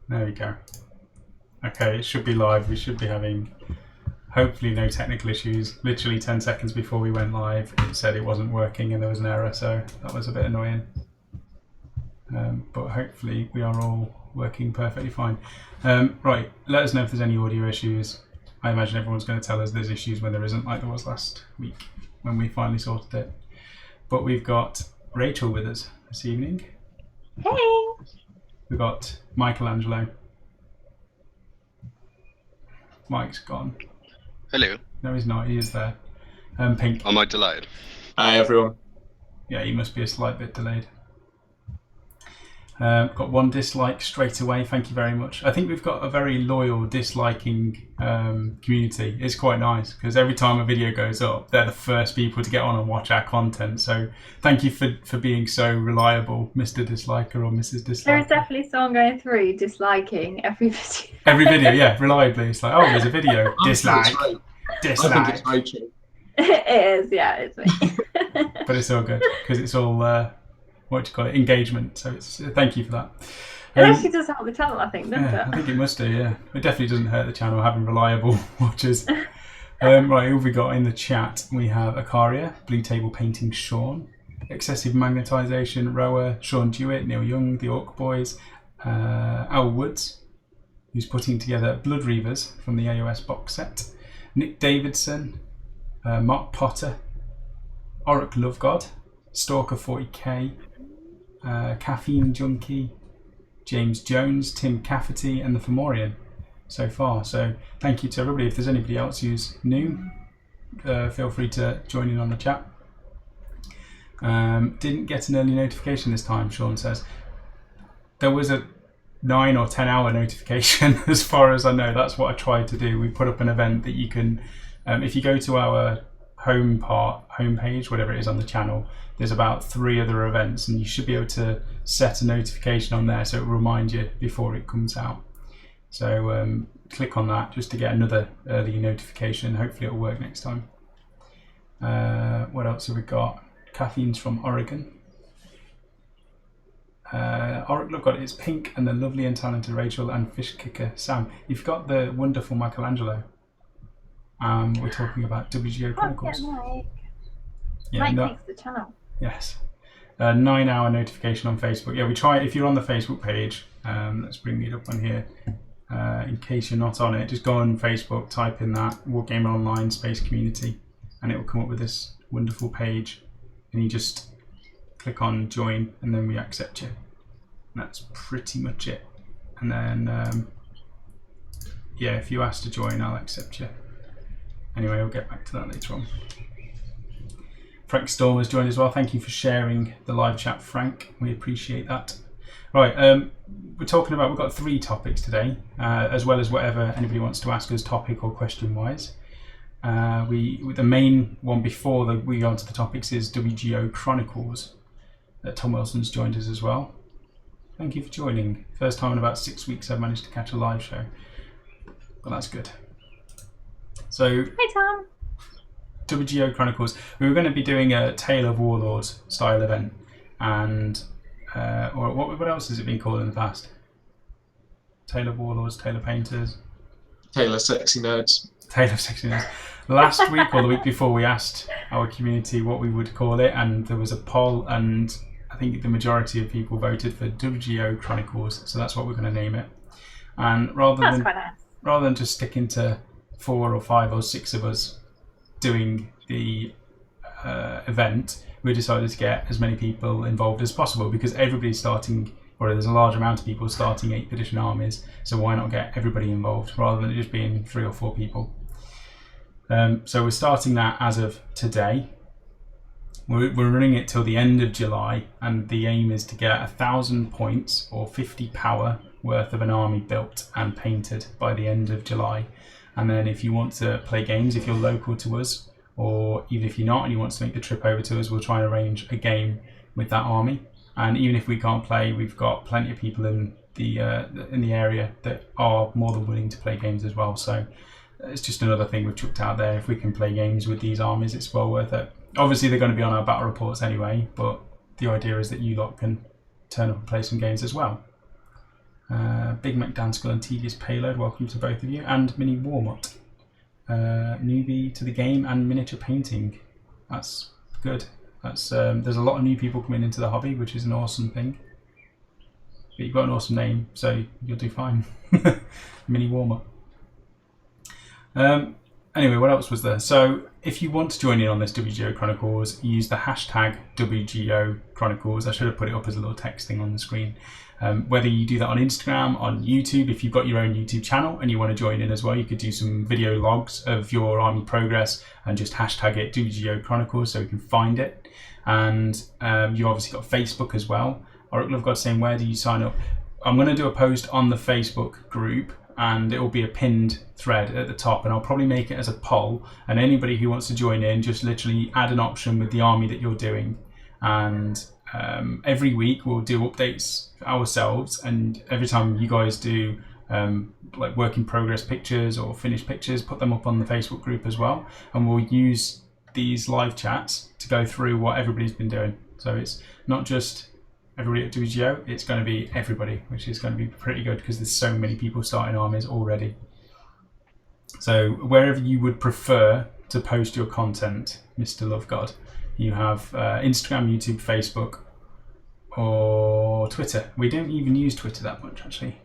There we go. Okay, it should be live. We should be having, hopefully, no technical issues. Literally 10 seconds before we went live, it said it wasn't working and there was an error, so that was a bit annoying. But hopefully we are all working perfectly fine. Right, let us know if there's any audio issues. I imagine everyone's going to tell us there's issues when there isn't, like there was last week when we finally sorted it. But we've got Rachel with us this evening. Hey! We've got Michelangelo. Mike's gone. Hello. No, he's not. He is there. Pink. Am I delayed? Hi everyone. Yeah, he must be a slight bit delayed. Got one dislike straight away. Thank you very much. I think we've got a very loyal disliking community. It's quite nice because every time a video goes up, they're the first people to get on and watch our content. So thank you for being so reliable, Mr. Disliker or Mrs. Disliker. There is definitely someone going through disliking every video. Every video, yeah, reliably. It's like, oh, there's a video. Dislike. I think it's Rachel. It is, yeah, it's me. But it's all good because it's all what do you call it, engagement. So it's thank you for that. It actually does help the channel, I think, doesn't Yeah, it? I think it must do. Yeah, it definitely doesn't hurt the channel having reliable watchers. Right, who have we got in the chat? We have Akaria, Blue Table Painting, Sean, Excessive Magnetisation, Rower, Sean Dewitt, Neil Young, the Orc Boys, Al Woods, who's putting together Blood Reavers from the AOS box set, Nick Davidson, Mark Potter, Oric Lovegod, Stalker 40k, Caffeine Junkie, James Jones, Tim Cafferty, and the Fomorian so far. So thank you to everybody. If there's anybody else who's new, feel free to join in on the chat. Didn't get an early notification this time, Sean says. There was a 9 or 10 hour notification as far as I know. That's what I tried to do. We put up an event that you can, if you go to our homepage, whatever it is on the channel, there's about 3 other events and you should be able to set a notification on there so it will remind you before it comes out. So click on that just to get another early notification. Hopefully it'll work next time. What else have we got? Caffeine's from Oregon. Look, got it. It's Pink and the lovely and talented Rachel and Fish Kicker Sam. You've got the wonderful Michelangelo. We're talking about WGO Chronicles. Mike. Yeah, Mike makes the channel. Yes. 9 hour notification on Facebook. Yeah, we try, if you're on the Facebook page, let's bring it up on here. In case you're not on it, just go on Facebook, type in that Wargamer Online Space Community, and it will come up with this wonderful page. And you just click on join, and then we accept you. And that's pretty much it. And then, yeah, if you ask to join, I'll accept you. Anyway, we'll get back to that later on. Frank Storm has joined as well. Thank you for sharing the live chat, Frank. We appreciate that. Right, we're talking about, we've got 3 topics today, as well as whatever anybody wants to ask us topic or question-wise. The main one before we go on to the topics is WGO Chronicles. Tom Wilson's joined us as well. Thank you for joining. First time in about 6 weeks I've managed to catch a live show. Well, that's good. So, Hi, Tom. WGO Chronicles. We were going to be doing a Tale of Warlords style event, and or what else has it been called in the past? Tale of Warlords, Tale of Painters, Tale of Sexy Nerds. Tale of Sexy Nerds. Last week or the week before, we asked our community what we would call it, and there was a poll, and I think the majority of people voted for WGO Chronicles, so that's what we're going to name it. And rather than just sticking to 4 or 5 or 6 of us doing the event, we decided to get as many people involved as possible because everybody's starting, or there's a large amount of people starting 8th edition armies, so why not get everybody involved rather than it just being 3 or 4 people. So we're starting that as of today. We're running it till the end of July, and the aim is to get 1,000 points or 50 power worth of an army built and painted by the end of July. And then if you want to play games, if you're local to us, or even if you're not and you want to make the trip over to us, we'll try and arrange a game with that army. And even if we can't play, we've got plenty of people in the area that are more than willing to play games as well. So it's just another thing we've chucked out there. If we can play games with these armies, it's well worth it. Obviously, they're going to be on our battle reports anyway, but the idea is that you lot can turn up and play some games as well. Big Mac Danskill and Tedious Payload, welcome to both of you. And Mini Warmut, newbie to the game and miniature painting. That's good. That's there's a lot of new people coming into the hobby, which is an awesome thing. But you've got an awesome name, so you'll do fine. Mini Warmut. Anyway, what else was there? So if you want to join in on this WGO Chronicles, use the hashtag WGO Chronicles. I should have put it up as a little text thing on the screen. Whether you do that on Instagram, on YouTube, if you've got your own YouTube channel and you want to join in as well, you could do some video logs of your army progress and just hashtag it WGO Chronicles so we can find it. And you obviously got Facebook as well. Oracle of God saying, where do you sign up? I'm going to do a post on the Facebook group, and it will be a pinned thread at the top, and I'll probably make it as a poll, and anybody who wants to join in, just literally add an option with the army that you're doing. And every week we'll do updates ourselves, and every time you guys do like work in progress pictures or finished pictures, put them up on the Facebook group as well, and we'll use these live chats to go through what everybody's been doing. So it's not just everybody at WGO, it's going to be everybody, which is going to be pretty good because there's so many people starting armies already. So wherever you would prefer to post your content, Mr. Lovegod, you have Instagram, YouTube, Facebook, or Twitter. We don't even use Twitter that much, actually.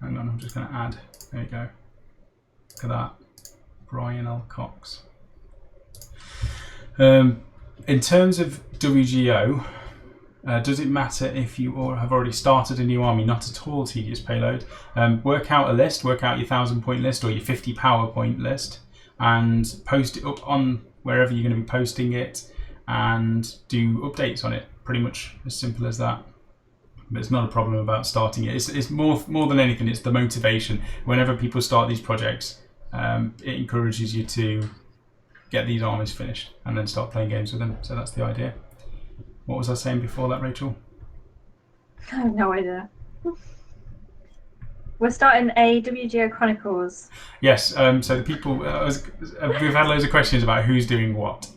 Hang on, I'm just going to add. There you go. Look at that. Brian L. Cox. In terms of WGO, does it matter if you have already started a new army? Not at all, Tedious Payload. Work out a list, work out your 1,000-point list or your 50 PowerPoint list, and post it up on wherever you're going to be posting it, and do updates on it. Pretty much as simple as that. But it's not a problem about starting it. It's more than anything, it's the motivation. Whenever people start these projects, it encourages you to get these armies finished and then start playing games with them. So that's the idea. What was I saying before that, Rachel? I have no idea. We're starting a WGO Chronicles. Yes, so the people, we've had loads of questions about who's doing what.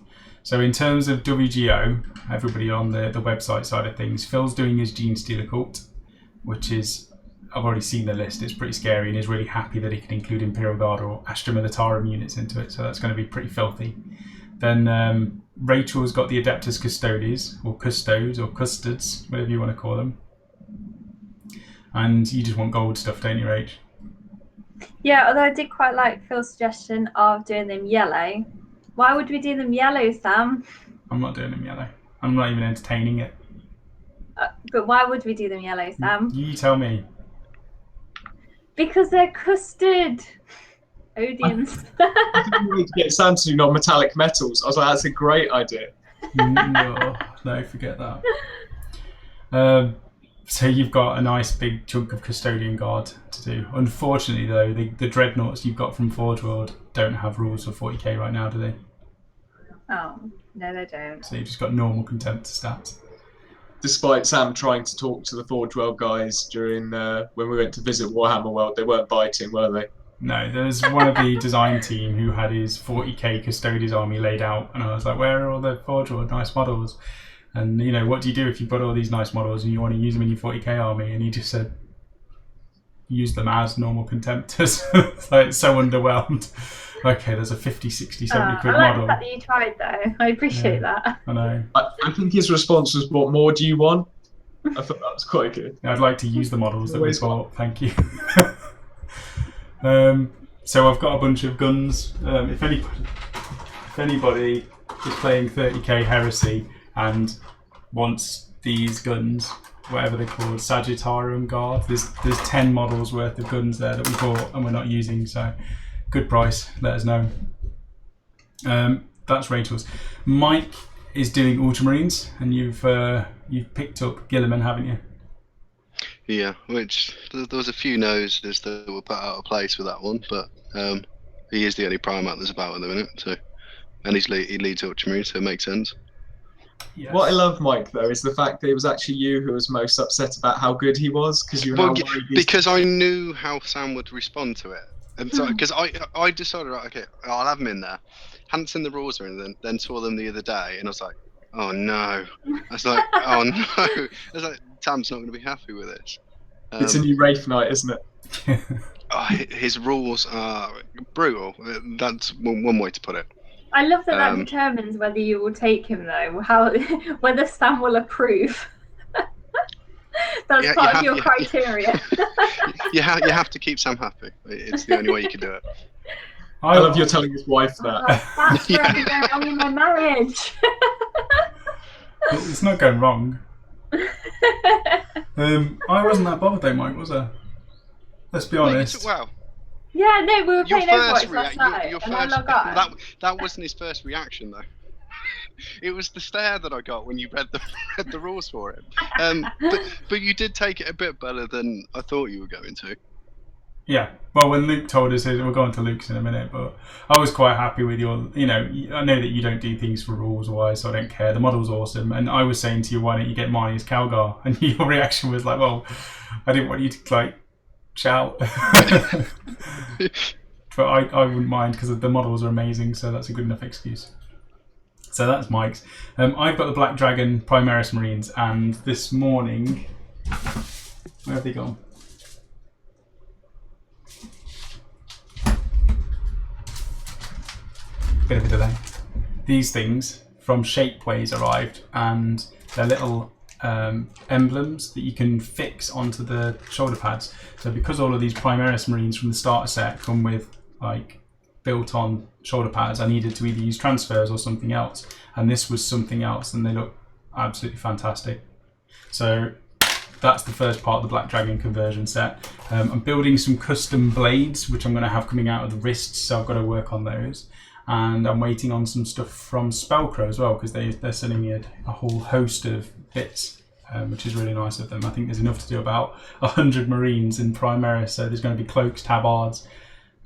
So in terms of WGO, everybody on the website side of things, Phil's doing his Gene Stealer cult, which is, I've already seen the list, it's pretty scary, and he's really happy that he can include Imperial Guard or Astra Militarum units into it, so that's going to be pretty filthy. Then Rachel's got the Adeptus Custodes, or Custodes, or Custodes, whatever you want to call them. And you just want gold stuff, don't you, Rach? Yeah, although I did quite like Phil's suggestion of doing them yellow. Why would we do them yellow, Sam? I'm not doing them yellow. I'm not even entertaining it. But why would we do them yellow, Sam? You tell me. Because they're custard. Odiums. I think we need to get Sam to do non-metallic metals. I was like, that's a great idea. No, forget that. So you've got a nice big chunk of Custodian Guard to do. Unfortunately, though, the Dreadnoughts you've got from Forge World don't have rules for 40k right now, do they? Oh, no, they don't. So you've just got normal contempt stats. Despite Sam trying to talk to the Forge World guys during when we went to visit Warhammer World, they weren't biting, were they? No, there's one of the design team who had his 40k Custodes army laid out, and I was like, where are all the Forge World nice models? And, you know, what do you do if you've got all these nice models and you want to use them in your 40k army? And he just said, use them as normal contemptors. It's like, so underwhelmed. Okay, there's a 50, 60, 70 quid I like model. the fact that you tried, though. I appreciate that. I know. I think his response was, what more do you want? I thought that was quite good. I'd like to use the models that we bought. Thank you. So I've got a bunch of guns. If anybody is playing 30k Heresy and wants these guns, whatever they're called, Sagittarium Guard, there's 10 models worth of guns there that we bought and we're not using, so good price, let us know. That's Rachel's. Mike is doing Ultramarines, and you've picked up Gilliman, haven't you? Yeah, which there was a few noses that were put out of place with that one, but he is the only Primarch there's about at the minute, so, and he leads Ultramarine, so it makes sense. Yes. What I love, Mike, though, is the fact that it was actually you who was most upset about how good he was, because you were because I knew how Sam would respond to it, and so because I decided, right, okay, I'll have him in there. Hadn't seen the rules or anything, then saw them the other day, and I was like, oh no. I was like, oh no. I was like, Sam's not going to be happy with this. It's a new Wraith Knight, isn't it? His rules are brutal. That's one way to put it. I love that determines whether you will take him, though. Whether Sam will approve. That's part of your criteria. You have to keep Sam happy. It's the only way you can do it. I love you're telling his wife that. That's where I'm going wrong in my marriage. It's not going wrong. I wasn't that bothered though, Mike, was I? Let's be honest. Well, yeah, no, we were playing Overwatch last night, your and I logged on. That wasn't his first reaction though. It was the stare that I got when you read the rules for it. But you did take it a bit better than I thought you were going to. Yeah, well, when Luke told us, we'll go on to Luke's in a minute, but I was quite happy with your, I know that you don't do things for rules-wise, so I don't care. The model's awesome, and I was saying to you, why don't you get Marnie's Calgar? And your reaction was like, well, I didn't want you to, shout. But I wouldn't mind, because the models are amazing, so that's a good enough excuse. So that's Mike's. I've got the Black Dragon Primaris Marines, and this morning... Where have they gone? Bit of a delay. These things from Shapeways arrived, and they're little emblems that you can fix onto the shoulder pads. So because all of these Primaris Marines from the starter set come with built-on shoulder pads, I needed to either use transfers or something else, and this was something else, and they look absolutely fantastic. So that's the first part of the Black Dragon conversion set. I'm building some custom blades, which I'm going to have coming out of the wrists, so I've got to work on those. And I'm waiting on some stuff from Spellcrow as well, because they're sending me a whole host of bits, which is really nice of them. I think there's enough to do about 100 Marines in Primaris, so there's going to be cloaks, tabards,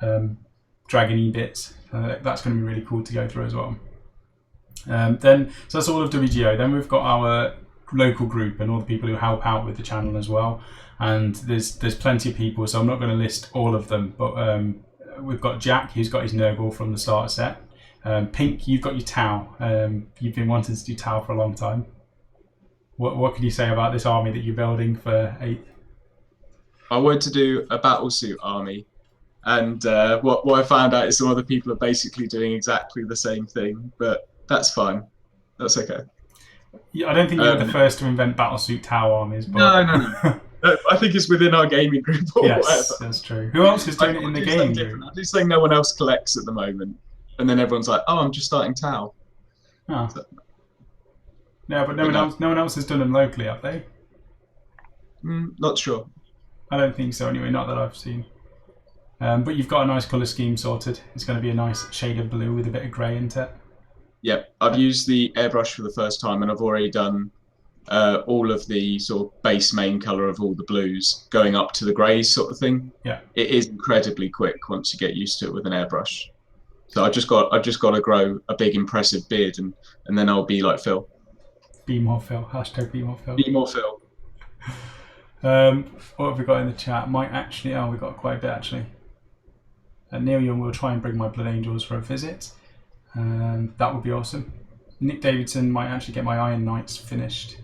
dragon-y bits. That's going to be really cool to go through as well. So that's all of WGO. Then we've got our local group and all the people who help out with the channel as well. And there's plenty of people, so I'm not going to list all of them, but we've got Jack, who's got his Nurgle from the starter set. Pink, you've got your Tau. You've been wanting to do Tau for a long time. What can you say about this army that you're building for 8th? I wanted to do a battlesuit army, and what I found out is some other people are basically doing exactly the same thing, but that's fine. That's okay. Yeah, I don't think you're the first to invent battlesuit Tau armies. But... No. I think it's within our gaming group or yes, whatever. That's true. Who else is doing it in the gaming group? I do something no one else collects at the moment, and then everyone's like, "Oh, I'm just starting Tau." Oh. So, yeah, but no one else has done them locally, have they? Not sure. I don't think so. Anyway, not that I've seen. But you've got a nice colour scheme sorted. It's going to be a nice shade of blue with a bit of grey into it. Yep, I've used the airbrush for the first time, and I've already done all of the sort of base main colour of all the blues going up to the greys sort of thing. Yeah. It is incredibly quick once you get used to it with an airbrush. So I've just got to grow a big impressive beard, and then I'll be like Phil. Be more Phil. Hashtag be more Phil. Be more Phil. What have we got in the chat? Might actually... Oh, we've got quite a bit actually. Neil Young will try and bring my Blood Angels for a visit. That would be awesome. Nick Davidson might actually get my Iron Knights finished.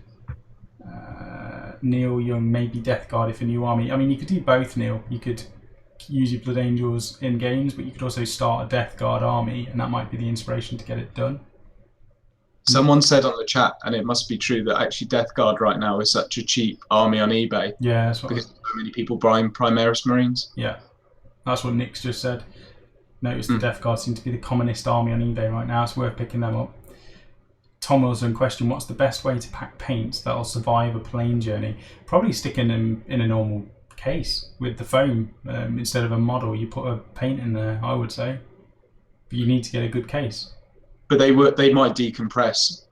Neil Young, maybe Death Guard if a new army. I mean, you could do both, Neil. You could use your Blood Angels in games, but you could also start a Death Guard army, and that might be the inspiration to get it done. Someone said on the chat, and it must be true, that actually Death Guard right now is such a cheap army on eBay. Yeah, that's what because so many people buying Primaris Marines. Yeah, that's what Nick's just said. Notice the Death Guard seem to be the commonest army on eBay right now. It's worth picking them up. Tom Wilson question, what's the best way to pack paints that'll survive a plane journey? Probably sticking them in a normal case with the foam. Instead of a model, you put a paint in there, I would say. But you need to get a good case. But they might decompress.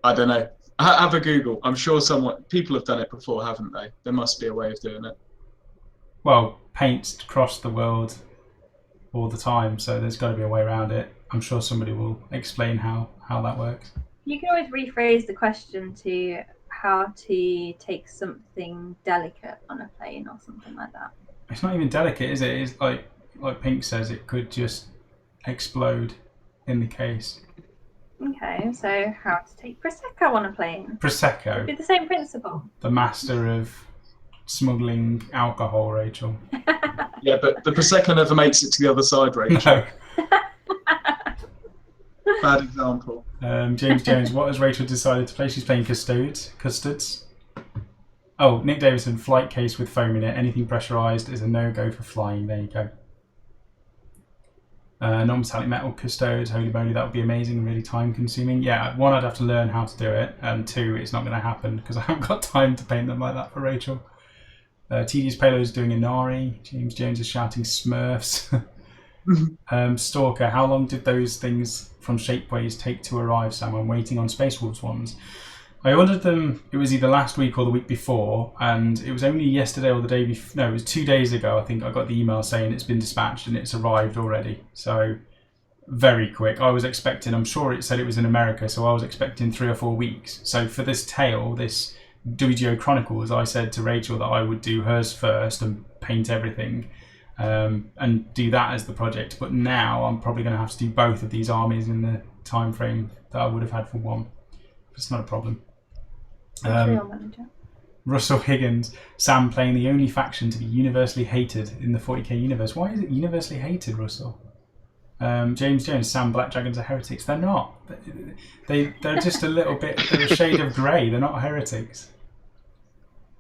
I don't know. Have a Google. I'm sure people have done it before, haven't they? There must be a way of doing it. Well, paints cross the world all the time, so there's got to be a way around it. I'm sure somebody will explain how that works. You can always rephrase the question to how to take something delicate on a plane or something like that. It's not even delicate, is it? It's like Pink says, it could just explode in the case. Okay, so how to take Prosecco on a plane? Prosecco. It'd be the same principle. The master of smuggling alcohol, Rachel. Yeah, but the Prosecco never makes it to the other side, Rachel. No. Bad example. James Jones, what has Rachel decided to play? She's playing Custards. Oh, Nick Davison, flight case with foam in it. Anything pressurised is a no-go for flying. There you go. Non-metallic metal Custodes, holy moly, that would be amazing and really time-consuming. Yeah, one, I'd have to learn how to do it, and two, it's not going to happen because I haven't got time to paint them like that for Rachel. Tedious Payload is doing Inari. James Jones is shouting Smurfs. Stalker, how long did those things from Shapeways take to arrive, Sam? I'm waiting on Space Wolves ones. I ordered them, it was either last week or the week before, and it was only yesterday or the day before, no, it was 2 days ago, I think I got the email saying it's been dispatched and it's arrived already. So, very quick. I was expecting, I'm sure it said it was in America, so I was expecting 3 or 4 weeks. So for this tale, this WGO Chronicles, I said to Rachel that I would do hers first and paint everything, and do that as the project. But now I'm probably going to have to do both of these armies in the time frame that I would have had for one. It's not a problem. Russell Higgins, Sam playing the only faction to be universally hated in the 40k universe. Why is it universally hated, Russell? James Jones, Sam, Black Dragons are heretics. They're not. They're just a little bit, they're a shade of grey. They're not heretics.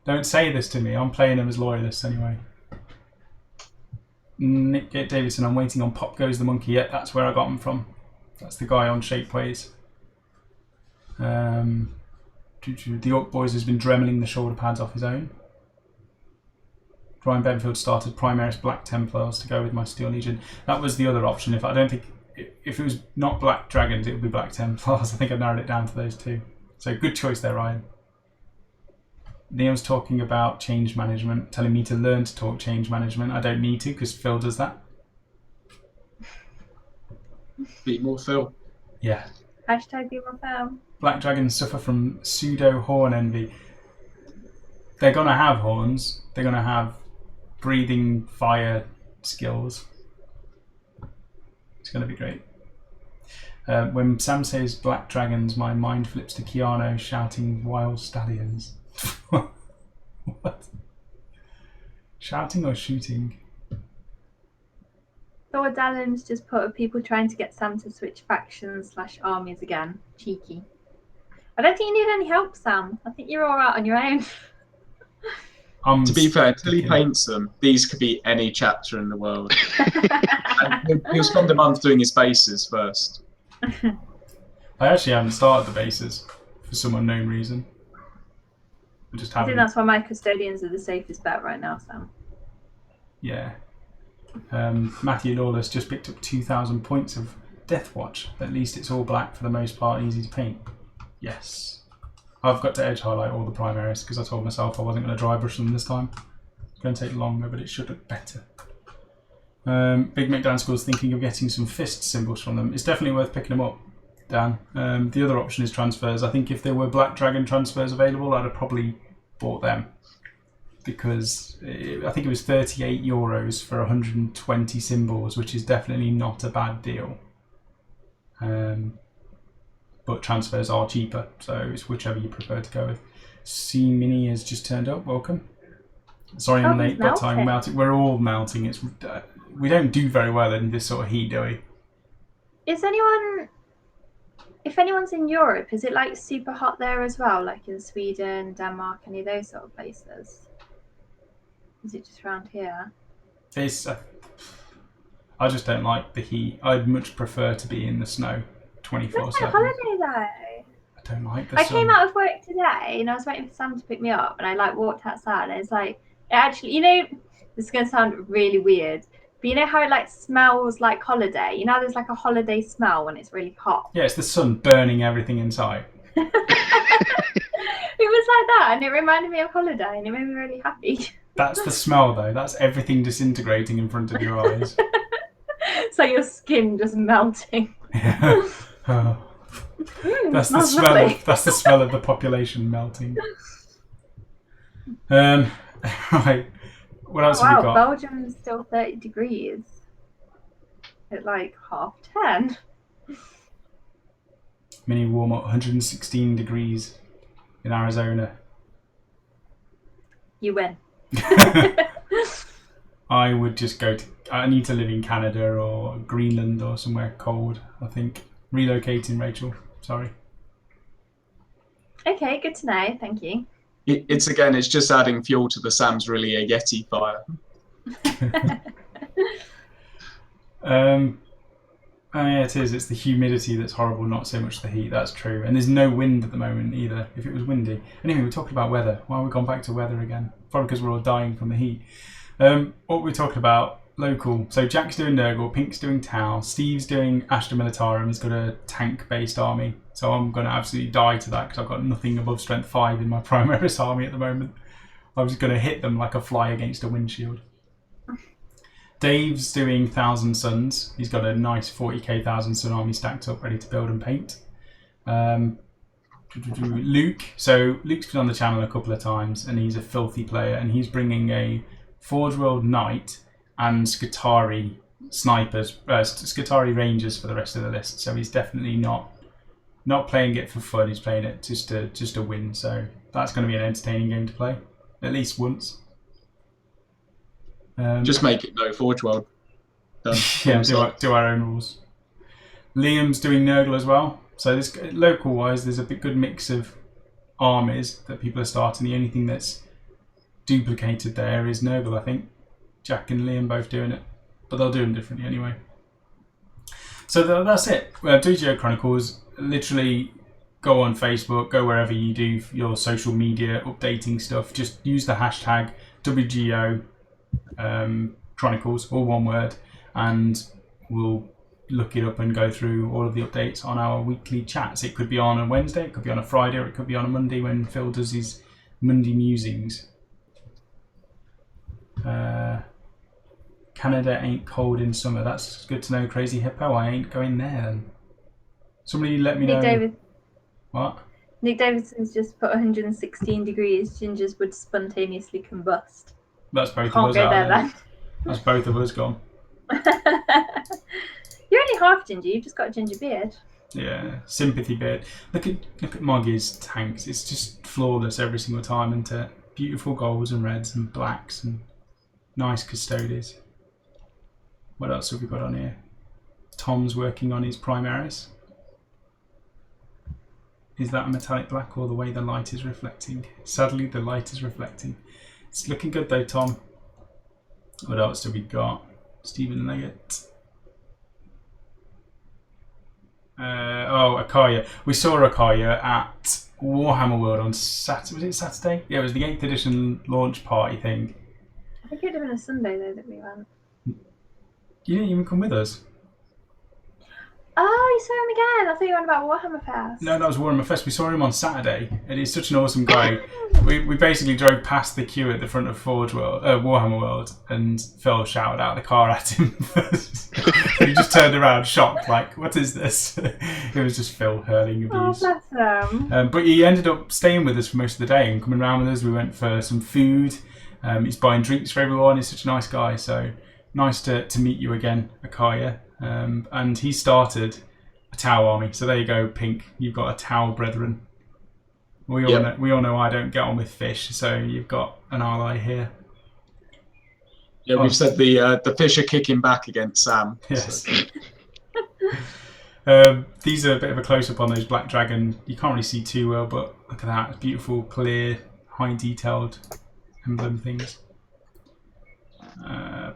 Don't say this to me. I'm playing them as loyalists anyway. Nick Davidson, I'm waiting on Pop Goes the Monkey. Yeah, that's where I got them from. That's the guy on Shapeways. The Orc Boys has been dremeling the shoulder pads off his own. Ryan Benfield started Primaris Black Templars to go with my Steel Legion. That was the other option. If it was not Black Dragons, it would be Black Templars. I think I narrowed it down to those two. So good choice there, Ryan. Neil's talking about change management, telling me to learn to talk change management. I don't need to because Phil does that. Be more Phil. Yeah. Hashtag be more Phil. Black dragons suffer from pseudo horn envy. They're going to have horns. They're going to have breathing fire skills. It's going to be great. When Sam says black dragons, my mind flips to Keanu shouting wild stallions. What? Shouting or shooting? Thor Dallins just put people trying to get Sam to switch factions/armies again. Cheeky. I don't think you need any help, Sam. I think you're all right on your own. To be fair, until he paints them, these could be any chapter in the world. And he'll spend a month doing his bases first. I actually haven't started the bases for some unknown reason. I think that's why my custodians are the safest bet right now, Sam. Yeah. Matthew Lawless just picked up 2,000 points of Death Watch. At least it's all black for the most part, easy to paint. Yes. I've got to edge highlight all the primaries because I told myself I wasn't going to dry brush them this time. It's going to take longer, but it should look better. Big Mick Dan School's thinking of getting some fist symbols from them. It's definitely worth picking them up, Dan. The other option is transfers. I think if there were Black Dragon transfers available, I'd have probably bought them. Because I think it was €38 for 120 symbols, which is definitely not a bad deal. But transfers are cheaper, so it's whichever you prefer to go with. C Mini has just turned up. Welcome. Sorry I'm late, but I'm melting. We're all melting. It's we don't do very well in this sort of heat, do we? Is anyone? If anyone's in Europe, is it like super hot there as well, like in Sweden, Denmark, any of those sort of places? Is it just around here? It's. I just don't like the heat. I'd much prefer to be in the snow 24/7. It's a holiday though. I don't like the sun. sun. I came out of work today and I was waiting for Sam to pick me up, and I walked outside and it's like, it actually, this is going to sound really weird, but you know how it smells like holiday? You know, there's like a holiday smell when it's really hot. Yeah, it's the sun burning everything inside. It was like that, and it reminded me of holiday, and it made me really happy. That's the smell, though. That's everything disintegrating in front of your eyes. It's like your skin just melting. Yeah. Oh. That's the smell. That's the smell of the population melting. Right. What else have we got? Belgium's still 30 degrees at 10:30. Mini warm up, 116 degrees in Arizona. You win. I would just I need to live in Canada or Greenland or somewhere cold, I think. Relocating, Rachel. Sorry. Okay, good to know. Thank you. It's just adding fuel to the Sam's really a Yeti fire. Yeah, it is. It's the humidity that's horrible, not so much the heat. That's true. And there's no wind at the moment either, if it was windy. Anyway, we're talking about weather. Why have we gone back to weather again? Probably because we're all dying from the heat. What we're talking about, local. So Jack's doing Nurgle, Pink's doing Tau, Steve's doing Astra Militarum. He's got a tank-based army. So I'm going to absolutely die to that because I've got nothing above strength 5 in my Primaris army at the moment. I'm just going to hit them like a fly against a windshield. Dave's doing Thousand Suns. He's got a nice 40k Thousand Sun army stacked up, ready to build and paint. Luke. So Luke's been on the channel a couple of times, and he's a filthy player, and he's bringing a Forge World Knight and Skitarii snipers, Skitarii Rangers for the rest of the list. So he's definitely not playing it for fun. He's playing it just to win. So that's going to be an entertaining game to play, at least once. Just make it no Forge World. Yeah, do our own rules. Liam's doing Nurgle as well. So this local-wise, there's a good mix of armies that people are starting. The only thing that's duplicated there is Nurgle, I think. Jack and Liam both doing it, but they'll do them differently anyway. So that's it. WGO Chronicles. Literally, go on Facebook, go wherever you do your social media updating stuff. Just use the hashtag WGO Chronicles, all one word, and we'll look it up and go through all of the updates on our weekly chats. It could be on a Wednesday, it could be on a Friday, or it could be on a Monday when Phil does his Monday musings. Canada ain't cold in summer. That's good to know, Crazy Hippo. I ain't going there then. Somebody let me know. What? Nick Davidson's just put 116 degrees. Gingers would spontaneously combust. That's both Can't of us go out there there. then. That's both of us gone. You're only half ginger. You've just got a ginger beard. Yeah, sympathy beard. Look at Moggy's tanks. It's just flawless every single time into beautiful golds and reds and blacks and nice custodies. What else have we got on here? Tom's working on his Primaris. Is that a metallic black or the way the light is reflecting? Sadly, the light is reflecting. It's looking good though, Tom. What else have we got? Stephen Leggett. Akaya. We saw Akaya at Warhammer World on Saturday. Was it Saturday? Yeah, it was the 8th edition launch party thing. I think it would have been a Sunday though that we went. You didn't even come with us. Oh, you saw him again. I thought you were on about Warhammer Fest. No, that was Warhammer Fest. We saw him on Saturday, and he's such an awesome guy. We basically drove past the queue at the front of Warhammer World, and Phil shouted out the car at him. And he just turned around, shocked, like, "What is this?" It was just Phil hurling abuse. Oh, bless him. But he ended up staying with us for most of the day and coming around with us. We went for some food. He's buying drinks for everyone. He's such a nice guy. So nice to meet you again, Akaya. And he started a Tau army. So there you go, Pink. You've got a Tau brethren. We all know I don't get on with fish, so you've got an ally here. Yeah, we've said the fish are kicking back against Sam. Yes. So. These are a bit of a close-up on those Black Dragon. You can't really see too well, but look at that. It's beautiful, clear, high-detailed emblem things.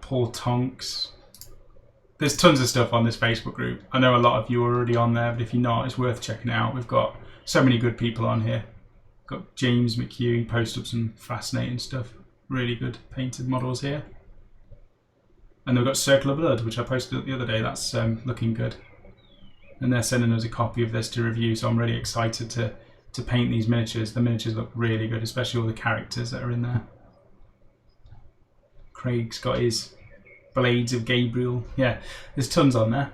Paul Tonks. There's tons of stuff on this Facebook group. I know a lot of you are already on there, but if you're not, it's worth checking out. We've got so many good people on here. Got James McHugh, he posts up some fascinating stuff. Really good painted models here. And they've got Circle of Blood, which I posted the other day. That's looking good. And they're sending us a copy of this to review, so I'm really excited to paint these miniatures. The miniatures look really good, especially all the characters that are in there. Craig's got his Blades of Gabriel. Yeah, there's tons on there.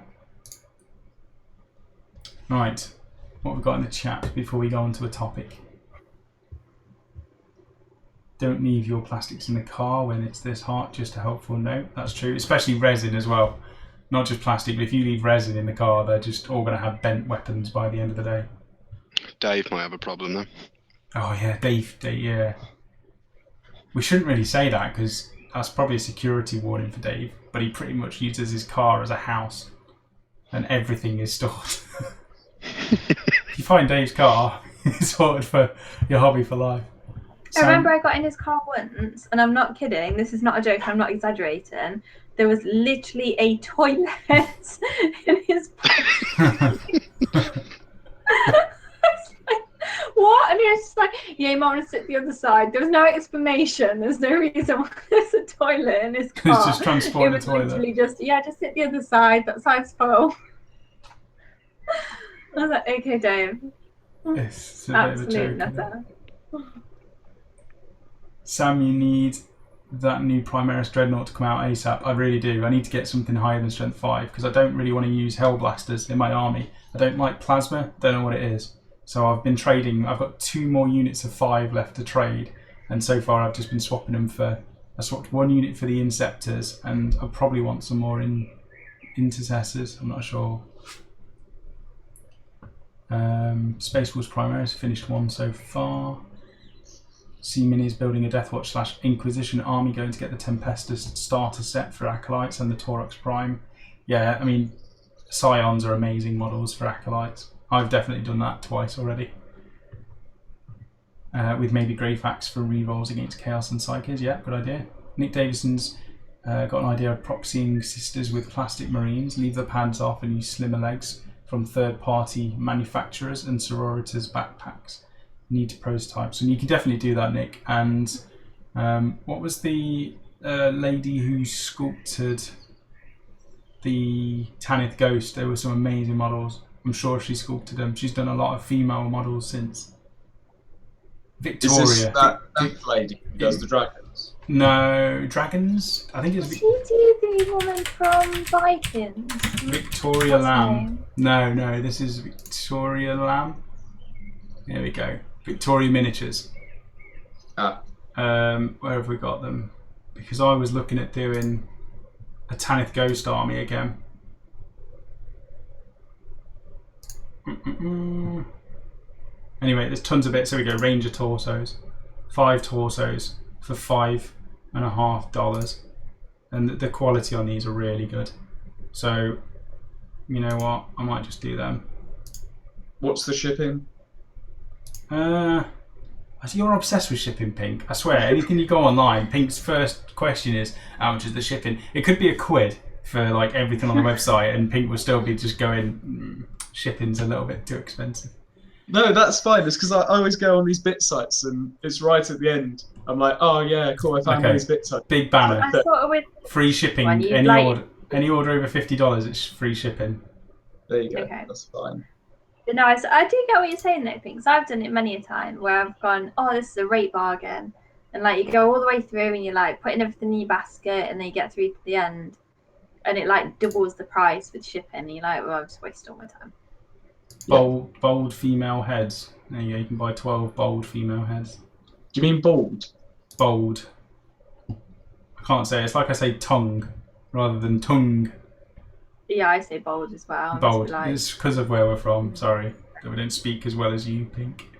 Right, what have we got in the chat before we go on to a topic? Don't leave your plastics in the car when it's this hot, just a helpful note. That's true, especially resin as well. Not just plastic, but if you leave resin in the car, they're just all going to have bent weapons by the end of the day. Dave might have a problem then. Oh yeah, Dave, yeah. We shouldn't really say that because that's probably a security warning for Dave, but he pretty much uses his car as a house and everything is stored. If you find Dave's car, it's sorted for your hobby for life. I remember I got in his car once, and I'm not kidding, this is not a joke, I'm not exaggerating. There was literally a toilet in his what? And he was just like, yeah, you might want to sit the other side. There was no explanation. There's no reason why there's a toilet in his car. It's just transporting the toilet. Literally just sit the other side. That side's full. I was like, okay, Dave. It's a bit of a joke. Nutter. Sam, you need that new Primaris Dreadnought to come out ASAP. I really do. I need to get something higher than Strength 5 because I don't really want to use Hellblasters in my army. I don't like Plasma. Don't know what it is. So I've been trading. I've got 2 more units of 5 left to trade, and so far I've just been swapping them for. I swapped 1 unit for the Inceptors, and I probably want some more Intercessors. I'm not sure. Space Wars Primaris finished 1 so far. C-Mini is building a Deathwatch / Inquisition army, going to get the Tempestus starter set for Acolytes and the Taurox Prime. Yeah, I mean, Scions are amazing models for Acolytes. I've definitely done that twice already. With maybe Greyfax for rerolls against Chaos and Psykers. Yeah, good idea. Nick Davison's got an idea of proxying Sisters with plastic Marines. Leave the pads off and use slimmer legs from third-party manufacturers and sororitas backpacks. Need to prototype. So you can definitely do that, Nick. And what was the lady who sculpted the Tanith Ghost? There were some amazing models. I'm sure she sculpted them. She's done a lot of female models since. Victoria. Is this that lady who does the dragons? No, dragons? I think it's Was he the woman from Vikings? Victoria What's her Lamb. name? No, this is Victoria Lamb. There we go. Victoria Miniatures. Ah. Where have we got them? Because I was looking at doing a Tanith Ghost army again. Anyway, there's tons of bits. So we go Ranger torsos, 5 torsos for $5.50, and the quality on these are really good. So, you know what? I might just do them. What's the shipping? I see you're obsessed with shipping, Pink. I swear, anything you go online, Pink's first question is, how much is the shipping? It could be £1 for like everything on the website, and Pink will still be just going, shipping's a little bit too expensive. No, that's fine. It's because I always go on these bit sites and it's right at the end. I'm like, oh yeah, cool, I found these bit sites. Big banner. I sort of with Free shipping. Any order over $50, it's free shipping. There you go. Okay. That's fine. But no, I do get what you're saying though, because I've done it many a time where I've gone, oh, this is a rate bargain. And like you go all the way through and you're like putting everything in your basket and then you get through to the end and it like doubles the price with shipping and you're like, well, I've just wasted all my time. Bold female heads. There you go, you can buy 12 bold female heads. Do you mean bald? Bold. I can't say it. It's like I say tongue rather than tongue. Yeah, I say bold as well. Bold. It's because of where we're from. Sorry. That we don't speak as well as you, Pink.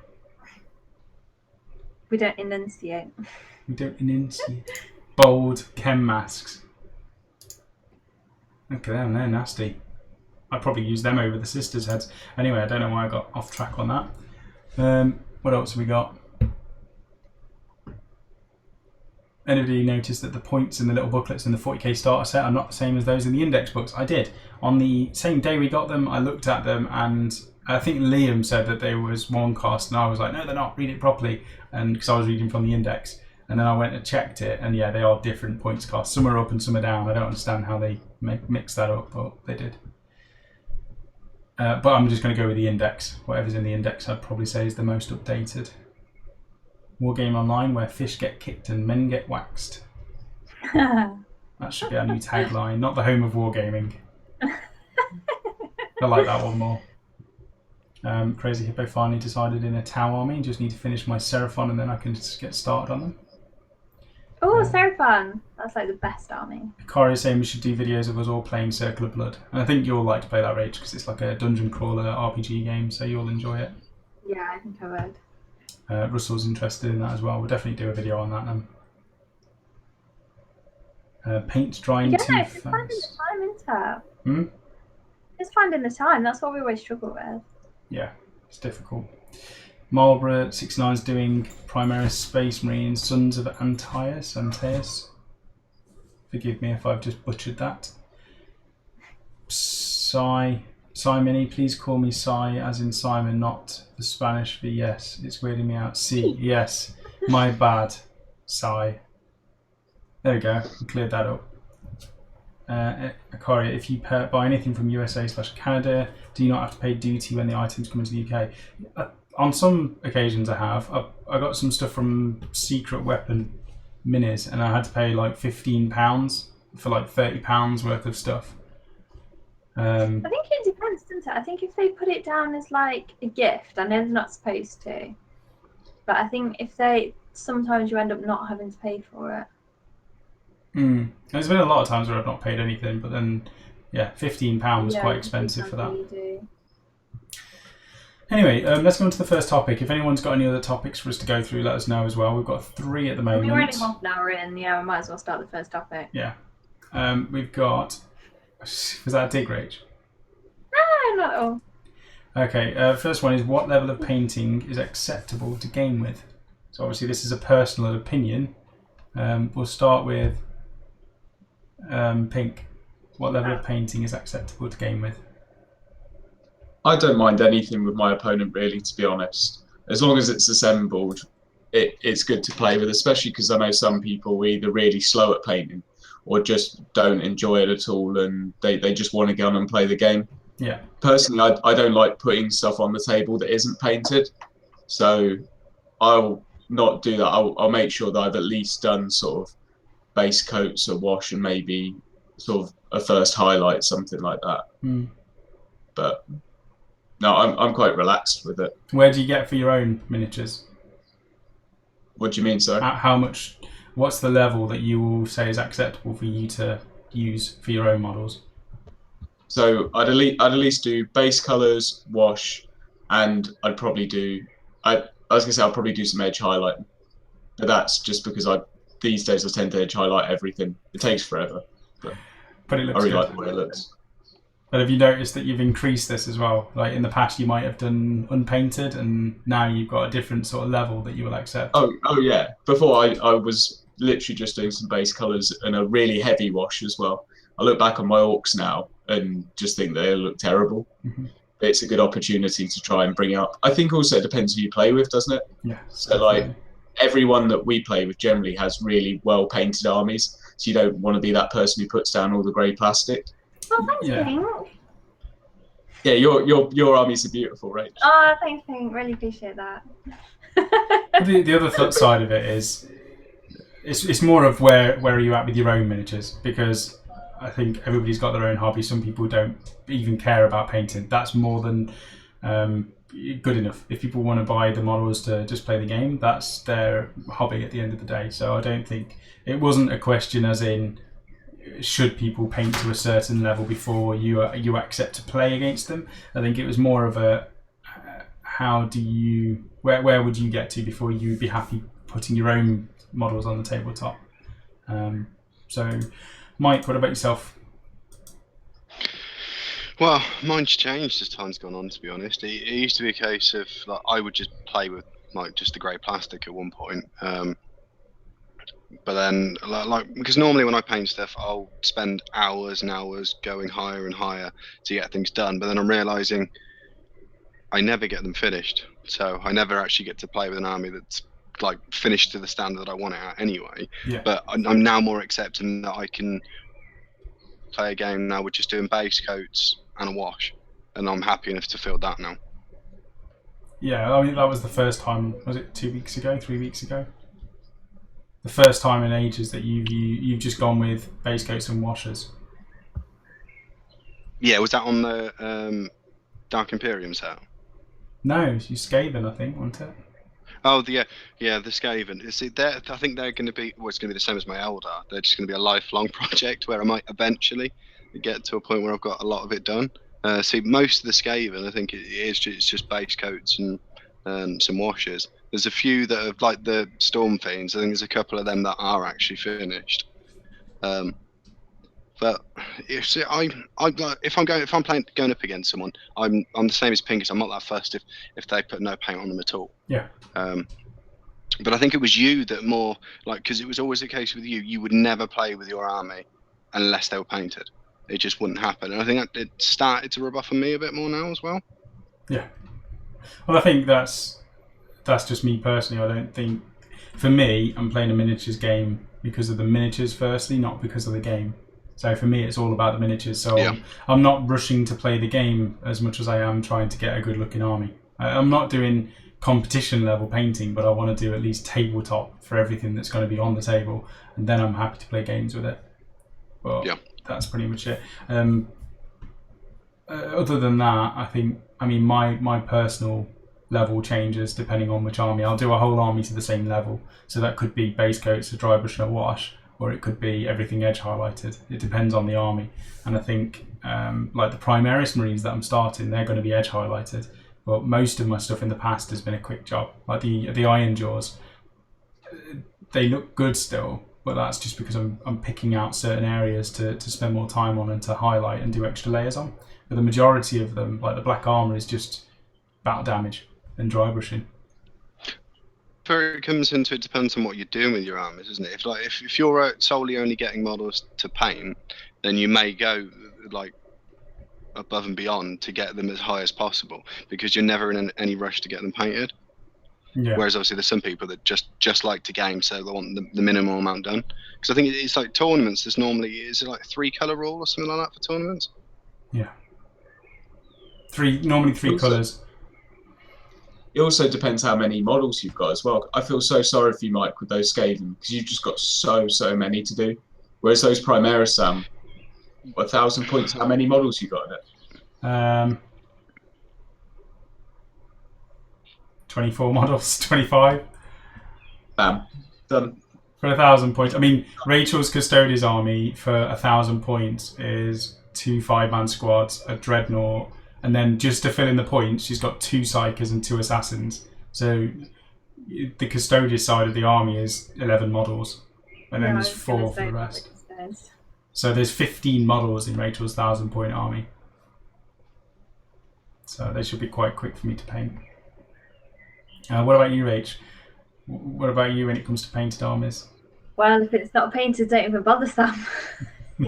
We don't enunciate. We don't enunciate. Bold chem masks. Look at them, they're nasty. I'd probably use them over the sisters' heads. Anyway, I don't know why I got off track on that. What else have we got? Anybody noticed that the points in the little booklets in the 40k starter set are not the same as those in the index books? I did. On the same day we got them, I looked at them and I think Liam said that there was one cost and I was like, no, they're not, read it properly. And because I was reading from the index. And then I went and checked it and yeah, they are different points costs. Some are up and some are down. I don't understand how they mix that up, but they did. But I'm just going to go with the index. Whatever's in the index I'd probably say is the most updated. Wargame Online, where fish get kicked and men get waxed. That should be our new tagline. Not the home of wargaming. I like that one more. Crazy Hippo finally decided in a Tau army. Just need to finish my Seraphon and then I can just get started on them. Oh, Yeah. so fun! That's like the best army. Kari is saying we should do videos of us all playing Circle of Blood. And I think you'll like to play that, Rach, because it's like a dungeon crawler RPG game, so you'll enjoy it. Yeah, I think I would. Russell's interested in that as well. We'll definitely do a video on that then. Paint drying Yeah, too no, it's finding the fast. time, isn't Hmm? it? It's finding the time. That's what we always struggle with. Yeah, it's difficult. Marlborough 69's doing Primaris Space Marines, Sons of Antaeus. Forgive me if I've just butchered that. Simony, please call me Si as in Simon, not the Spanish for yes. It's weirding me out. Si, yes. My bad. Si. There we go. We cleared that up. Akari, if you buy anything from USA/Canada, do you not have to pay duty when the items come into the UK? On some occasions I have. I got some stuff from Secret Weapon Minis and I had to pay like £15 for like £30 worth of stuff. I think it depends, doesn't it? I think if they put it down as like a gift, I know they're not supposed to, but I think sometimes you end up not having to pay for it. There's been a lot of times where I've not paid anything, but then, yeah, £15 was quite expensive for that. You do. Anyway, let's go on to the first topic. If anyone's got any other topics for us to go through, let us know as well. We've got 3 at the moment. We're only half an hour in, yeah, we might as well start the first topic. Yeah. We've got... Was that a dig rage? No, not at all. Okay, first one is what level of painting is acceptable to game with? So obviously this is a personal opinion. We'll start with Pink. What level of painting is acceptable to game with? I don't mind anything with my opponent, really, to be honest. As long as it's assembled, it's good to play with, especially because I know some people are either really slow at painting or just don't enjoy it at all and they just want to get on and play the game. Yeah. Personally, I don't like putting stuff on the table that isn't painted. So I'll not do that. I'll make sure that I've at least done sort of base coats, a wash, and maybe sort of a first highlight, something like that. But no, I'm quite relaxed with it. Where do you get for your own miniatures? What do you mean, sir? How much? What's the level that you will say is acceptable for you to use for your own models? So I'd at least do base colors, wash, and I'd probably do. I was gonna say I'll probably do some edge highlighting, but that's just because these days I tend to edge highlight everything. It takes forever, but it looks I really good. like the way it looks. But have you noticed that you've increased this as well? Like in the past, you might have done unpainted, and now you've got a different sort of level that you will accept. Oh yeah. Before I was literally just doing some base colors and a really heavy wash as well. I look back on my orcs now and just think they look terrible. It's a good opportunity to try and bring it up. I think also it depends who you play with, doesn't it? Yeah. So like everyone that we play with generally has really well painted armies, so you don't want to be that person who puts down all the grey plastic. Oh, thanks, Pink. Yeah, your armies are beautiful, right? Oh, thanks, Pink. Really appreciate that. The other flip side of it is, it's more of where are you at with your own miniatures, because I think everybody's got their own hobby. Some people don't even care about painting. That's more than good enough. If people want to buy the models to just play the game, that's their hobby at the end of the day. So I don't think it wasn't a question as in should people paint to a certain level before you accept to play against them. I think it was more of a where would you get to before you'd be happy putting your own models on the tabletop. So Mike, what about yourself? Well, mine's changed as time's gone on, to be honest. It used to be a case of like I would just play with like just the grey plastic at one point. But then, like, because normally when I paint stuff, I'll spend hours and hours going higher and higher to get things done. But then I'm realizing I never get them finished, so I never actually get to play with an army that's like finished to the standard that I want it at anyway. Yeah. But I'm now more accepting that I can play a game now with just doing base coats and a wash, and I'm happy enough to field that now. Yeah, I mean that was the first time. Was it 2 weeks ago, 3 weeks ago? The first time in ages that you've just gone with base coats and washers. Yeah, was that on the Dark Imperium set? No, it was Skaven, I think, wasn't it? Oh, the Skaven. You see, I think they're going to be. Well, it's going to be the same as my Eldar. They're just going to be a lifelong project where I might eventually get to a point where I've got a lot of it done. See, most of the Skaven, I think it's just base coats and some washes. There's a few that are like the Storm Fiends. I think there's a couple of them that are actually finished. But if I'm going up against someone, I'm the same as Pingus. I'm not that fussed if they put no paint on them at all. Yeah. But I think it was you that more like, because it was always the case with you. You would never play with your army unless they were painted. It just wouldn't happen. And I think it started to rub off on me a bit more now as well. Yeah. Well, I think that's just me personally. I don't think, for me, I'm playing a miniatures game because of the miniatures firstly, not because of the game. So for me, it's all about the miniatures. So Yeah. I'm not rushing to play the game as much as I am trying to get a good looking army. I'm not doing competition level painting, but I want to do at least tabletop for everything that's going to be on the table, and then I'm happy to play games with it. But Yeah. that's pretty much it. Other than that, I mean my personal level changes depending on which army. I'll do a whole army to the same level, so that could be base coats, a dry brush and a wash, or it could be everything edge highlighted. It depends on the army, and I think like the Primaris Marines that I'm starting, they're going to be edge highlighted. But most of my stuff in the past has been a quick job. Like the Iron Jaws, they look good still, but that's just because I'm picking out certain areas to spend more time on and to highlight and do extra layers on. But the majority of them, like the black armor, is just battle damage and dry brushing. Where it comes into, it depends on what you're doing with your armies, isn't it? If you're solely only getting models to paint, then you may go like above and beyond to get them as high as possible because you're never in any rush to get them painted. Yeah. Whereas obviously there's some people that just like to game, so they want the minimal amount done. Because I think it's like tournaments. There's normally, is it like 3 colour rule or something like that for tournaments? Yeah. Normally three colours. It also depends how many models you've got as well. I feel so sorry for you, Mike, with those Skaven, because you've just got so many to do. Whereas those Primaris, Sam, 1,000 points, how many models you got in it? 24 models, 25. Bam, done. For 1,000 points. I mean, Rachel's Custodes army for 1,000 points is 2 5-man squads, a dreadnought, and then just to fill in the points, she's got 2 psychers and 2 assassins. So the Custodes side of the army is 11 models, and then there's 4 for the rest. So there's 15 models in Rachel's 1,000 point army. So they should be quite quick for me to paint. What about you, Rach? What about you when it comes to painted armies? Well, if it's not painted, don't even bother, Sam. No,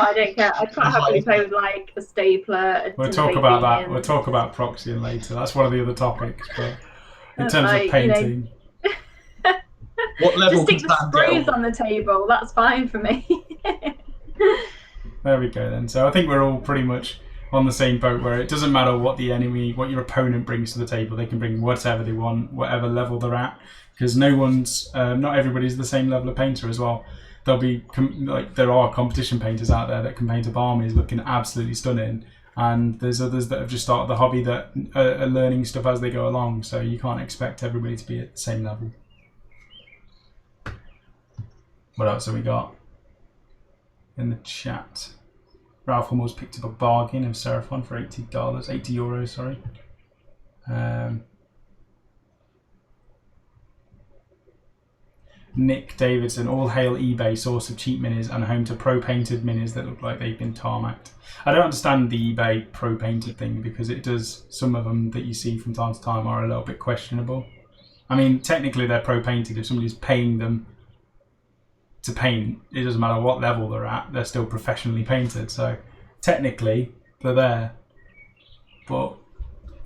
I don't care. I'd quite happily play with like a stapler. We'll talk about that. We'll talk about proxying later. That's one of the other topics. But in terms of painting, what level just stick the sprays on the table. That's fine for me. There we go then. So I think we're all pretty much on the same boat where it doesn't matter what your opponent brings to the table. They can bring whatever they want, whatever level they're at, because not everybody's the same level of painter as well. There'll be there are competition painters out there that can paint up armies looking absolutely stunning, and there's others that have just started the hobby that are learning stuff as they go along. So you can't expect everybody to be at the same level. What else have we got in the chat? Ralph almost picked up a bargain of Seraphon for €80, sorry. Nick Davidson, all hail eBay, source of cheap minis and home to pro-painted minis that look like they've been tarmacked. I don't understand the eBay pro-painted thing because some of them that you see from time to time are a little bit questionable. I mean, technically they're pro-painted. If somebody's paying them to paint, it doesn't matter what level they're at, they're still professionally painted. So technically they're there, but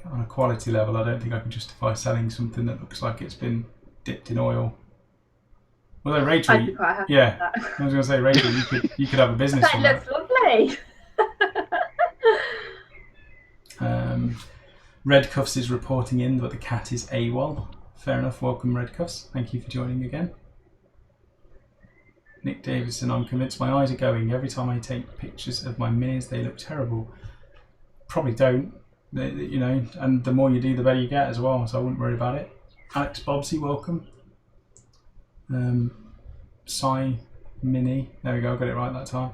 on a quality level, I don't think I can justify selling something that looks like it's been dipped in oil. Although Rachel, I'd be quite happy yeah, with that. I was going to say, Rachel, you could have a business That from looks that. lovely. Red Cuffs is reporting in, but the cat is AWOL. Fair enough. Welcome, Red Cuffs. Thank you for joining again. Nick Davison, I'm convinced my eyes are going. Every time I take pictures of my minis, they look terrible. Probably don't, and the more you do, the better you get as well, so I wouldn't worry about it. Alex Bobsey, welcome. Sai Mini, there we go, I got it right that time.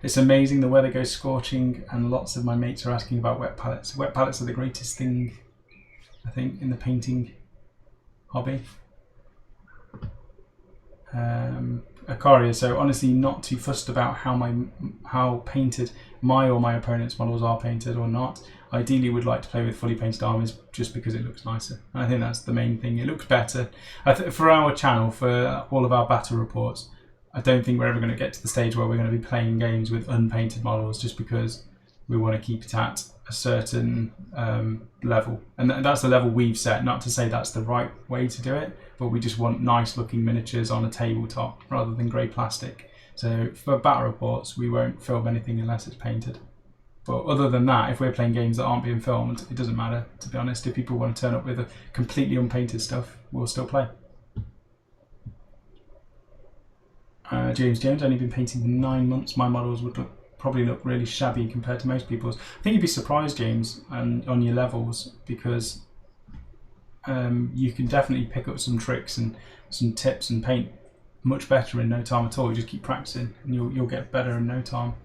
It's amazing, the weather goes scorching and lots of my mates are asking about wet pallets. Wet pallets are the greatest thing, I think, in the painting hobby. Akaria, so honestly not too fussed about how painted my or my opponent's models are painted or not. Ideally would like to play with fully painted armies just because it looks nicer. And I think that's the main thing, it looks better. For our channel, for all of our battle reports, I don't think we're ever going to get to the stage where we're going to be playing games with unpainted models just because we want to keep it at a certain level. And that's the level we've set, not to say that's the right way to do it, but we just want nice looking miniatures on a tabletop rather than grey plastic. So for battle reports, we won't film anything unless it's painted. But other than that, if we're playing games that aren't being filmed, it doesn't matter, to be honest. If people want to turn up with a completely unpainted stuff, we'll still play. James, only been painting for 9 months. My models would probably look really shabby compared to most people's. I think you'd be surprised, James, on your levels, because you can definitely pick up some tricks and some tips and paint much better in no time at all. You just keep practicing and you'll get better in no time.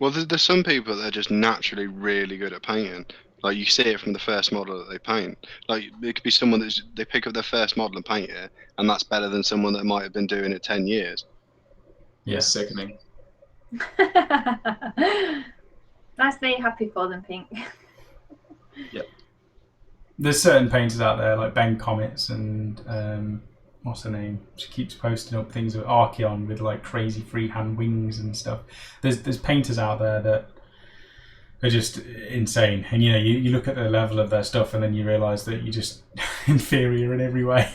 Well, there's some people that are just naturally really good at painting. Like, you see it from the first model that they paint. Like, it could be someone they pick up their first model and paint it, and that's better than someone that might have been doing it 10 years. Yeah, sickening. Nice that you're happy for them, Pink. Yep. There's certain painters out there like Ben Comets and what's her name? She keeps posting up things with Archeon with like crazy freehand wings and stuff. There's painters out there that are just insane, and you look at the level of their stuff and then you realise that you're just inferior in every way.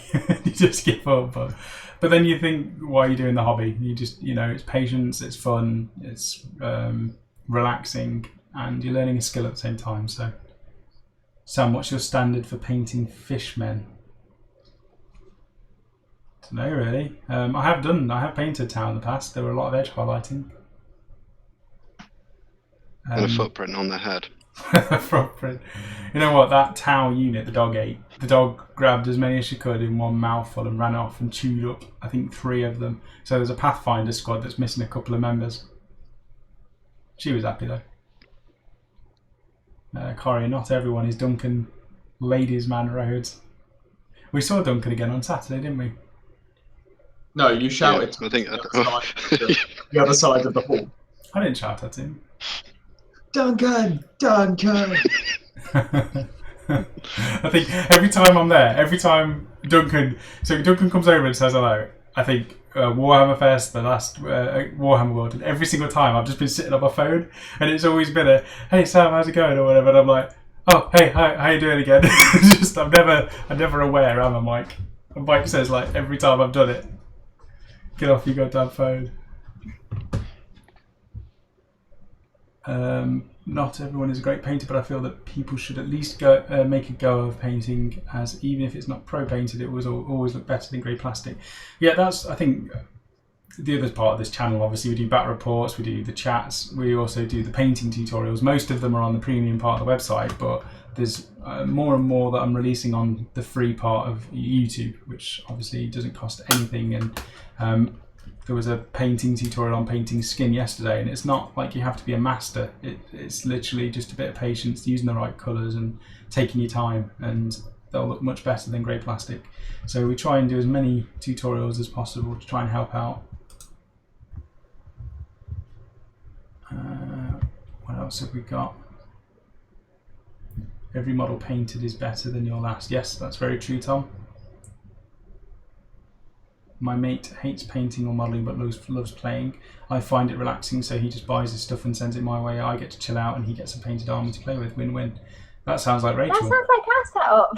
You just give up. But then you think, why are you doing the hobby? You just, it's patience, it's fun, it's relaxing, and you're learning a skill at the same time. So, Sam, what's your standard for painting fishmen? I don't know, really. I have painted Tau in the past. There were a lot of edge highlighting. And a footprint on their head. Footprint. You know what? That Tau unit the dog ate. The dog grabbed as many as she could in one mouthful and ran off and chewed up, I think, 3 of them. So there's a Pathfinder squad that's missing a couple of members. She was happy though. Corey, not everyone is Duncan Ladies Man Rhodes. We saw Duncan again on Saturday, didn't we? No, you shouted. Yeah, I think the other side of the hall. I didn't shout at him. Duncan! I think every time I'm there, every time Duncan comes over and says hello, I think Warhammer Fest, the last Warhammer World, and every single time I've just been sitting on my phone and it's always been a, hey Sam, how's it going, or whatever, and I'm like, oh hey, how you doing again? Just I'm never aware, am I, Mike? And Mike says like every time I've done it, get off your goddamn phone. Not everyone is a great painter, but I feel that people should at least make a go of painting, as even if it's not pro-painted, it will always look better than grey plastic. Yeah, that's, I think, the other part of this channel. Obviously, we do battle reports, we do the chats, we also do the painting tutorials. Most of them are on the premium part of the website, but there's more and more that I'm releasing on the free part of YouTube, which obviously doesn't cost anything. And there was a painting tutorial on painting skin yesterday, and it's not like you have to be a master. It's literally just a bit of patience, using the right colours and taking your time, and they'll look much better than grey plastic. So we try and do as many tutorials as possible to try and help out. What else have we got? Every model painted is better than your last. Yes, that's very true, Tom. My mate hates painting or modelling but loves playing. I find it relaxing, so he just buys his stuff and sends it my way. I get to chill out and he gets a painted army to play with. Win-win. That sounds like Rachel. That sounds like our setup.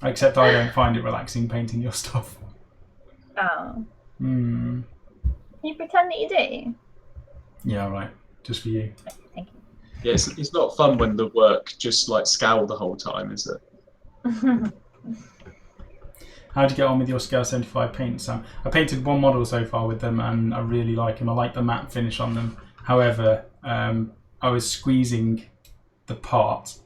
Except I don't find it relaxing painting your stuff. Oh. Hmm. Can you pretend that you do? Yeah, right. Just for you. Thank you. Yeah, it's not fun when the work just like scowl the whole time, is it? How'd you get on with your Scale 75 paint, Sam? I painted one model so far with them and I really like them. I like the matte finish on them. However, I was squeezing the part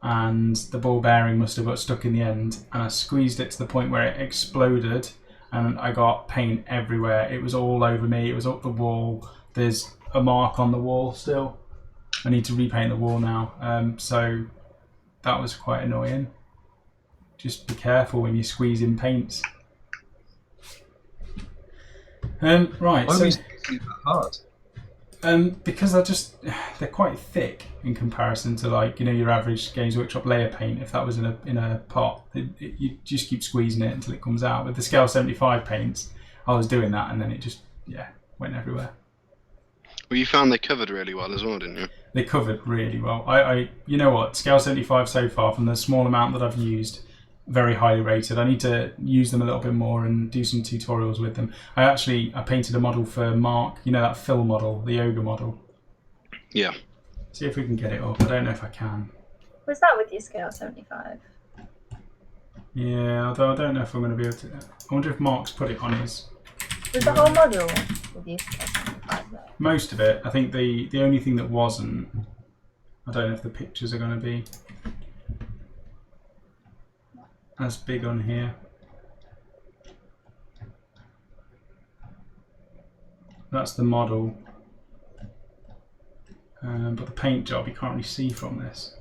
and the ball bearing must have got stuck in the end, and I squeezed it to the point where it exploded, and I got paint everywhere. It was all over me, it was up the wall. There's a mark on the wall still. I need to repaint the wall now, so that was quite annoying. Just be careful when you squeeze in paints. Right, Why so was it that hard? because they're quite thick in comparison to, like, you know, your average Games Workshop layer paint. If that was in a pot, you just keep squeezing it until it comes out. With the Scale 75 paints, I was doing that, and then it just went everywhere. Well, you found they covered really well as well, didn't you? They covered really well. I you know what, Scale 75 so far, from the small amount that I've used, very highly rated. I need to use them a little bit more and do some tutorials with them. I painted a model for Mark, you know, that Phil model, the ogre model. Yeah. See if we can get it up. I don't know if I can. Was that with your scale 75? Yeah, although I don't know if I'm going to be able to. I wonder if Mark's put it on his. Was the whole model with your scale 75 though? Most of it. I think the only thing that wasn't, I don't know if the pictures are going to be as big on here. That's the model, but the paint job you can't really see from this.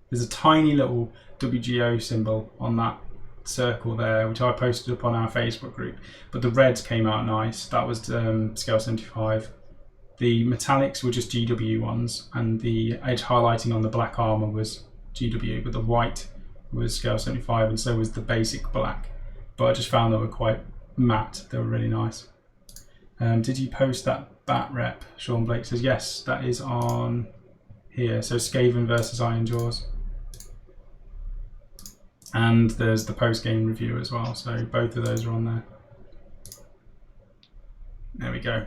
There's a tiny little WGO symbol on that circle there, which I posted up on our Facebook group, but the reds came out nice. That was Scale 75. The metallics were just GW ones, and the edge highlighting on the black armour was GW, but the white was Scale 75, and so was the basic black. But I just found they were quite matte. They were really nice. Did you post that bat rep? Sean Blake says yes, that is on here. So Skaven versus Iron Jaws, and there's the post-game review as well. So both of those are on there. There we go.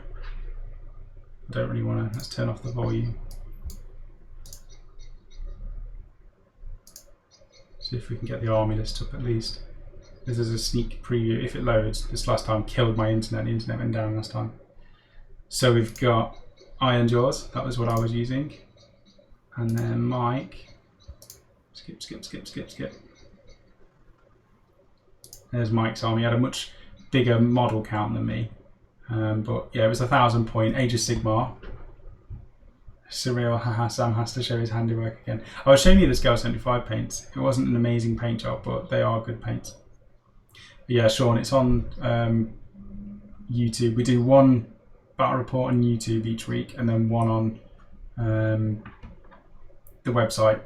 I don't really want to. Let's turn off the volume. See if we can get the army list up at least. This is a sneak preview. If it loads, this last time killed my internet. The internet went down last time. So we've got Iron Jaws. That was what I was using. And then Mike. Skip. There's Mike's army. He had a much bigger model count than me. But yeah, it was 1,000 point. Age of Sigmar. Surreal, haha, Sam has to show his handiwork again. I was showing you the Scale 75 paints. It wasn't an amazing paint job, but they are good paints. But yeah, Sean, it's on YouTube. We do one battle report on YouTube each week, and then one on the website.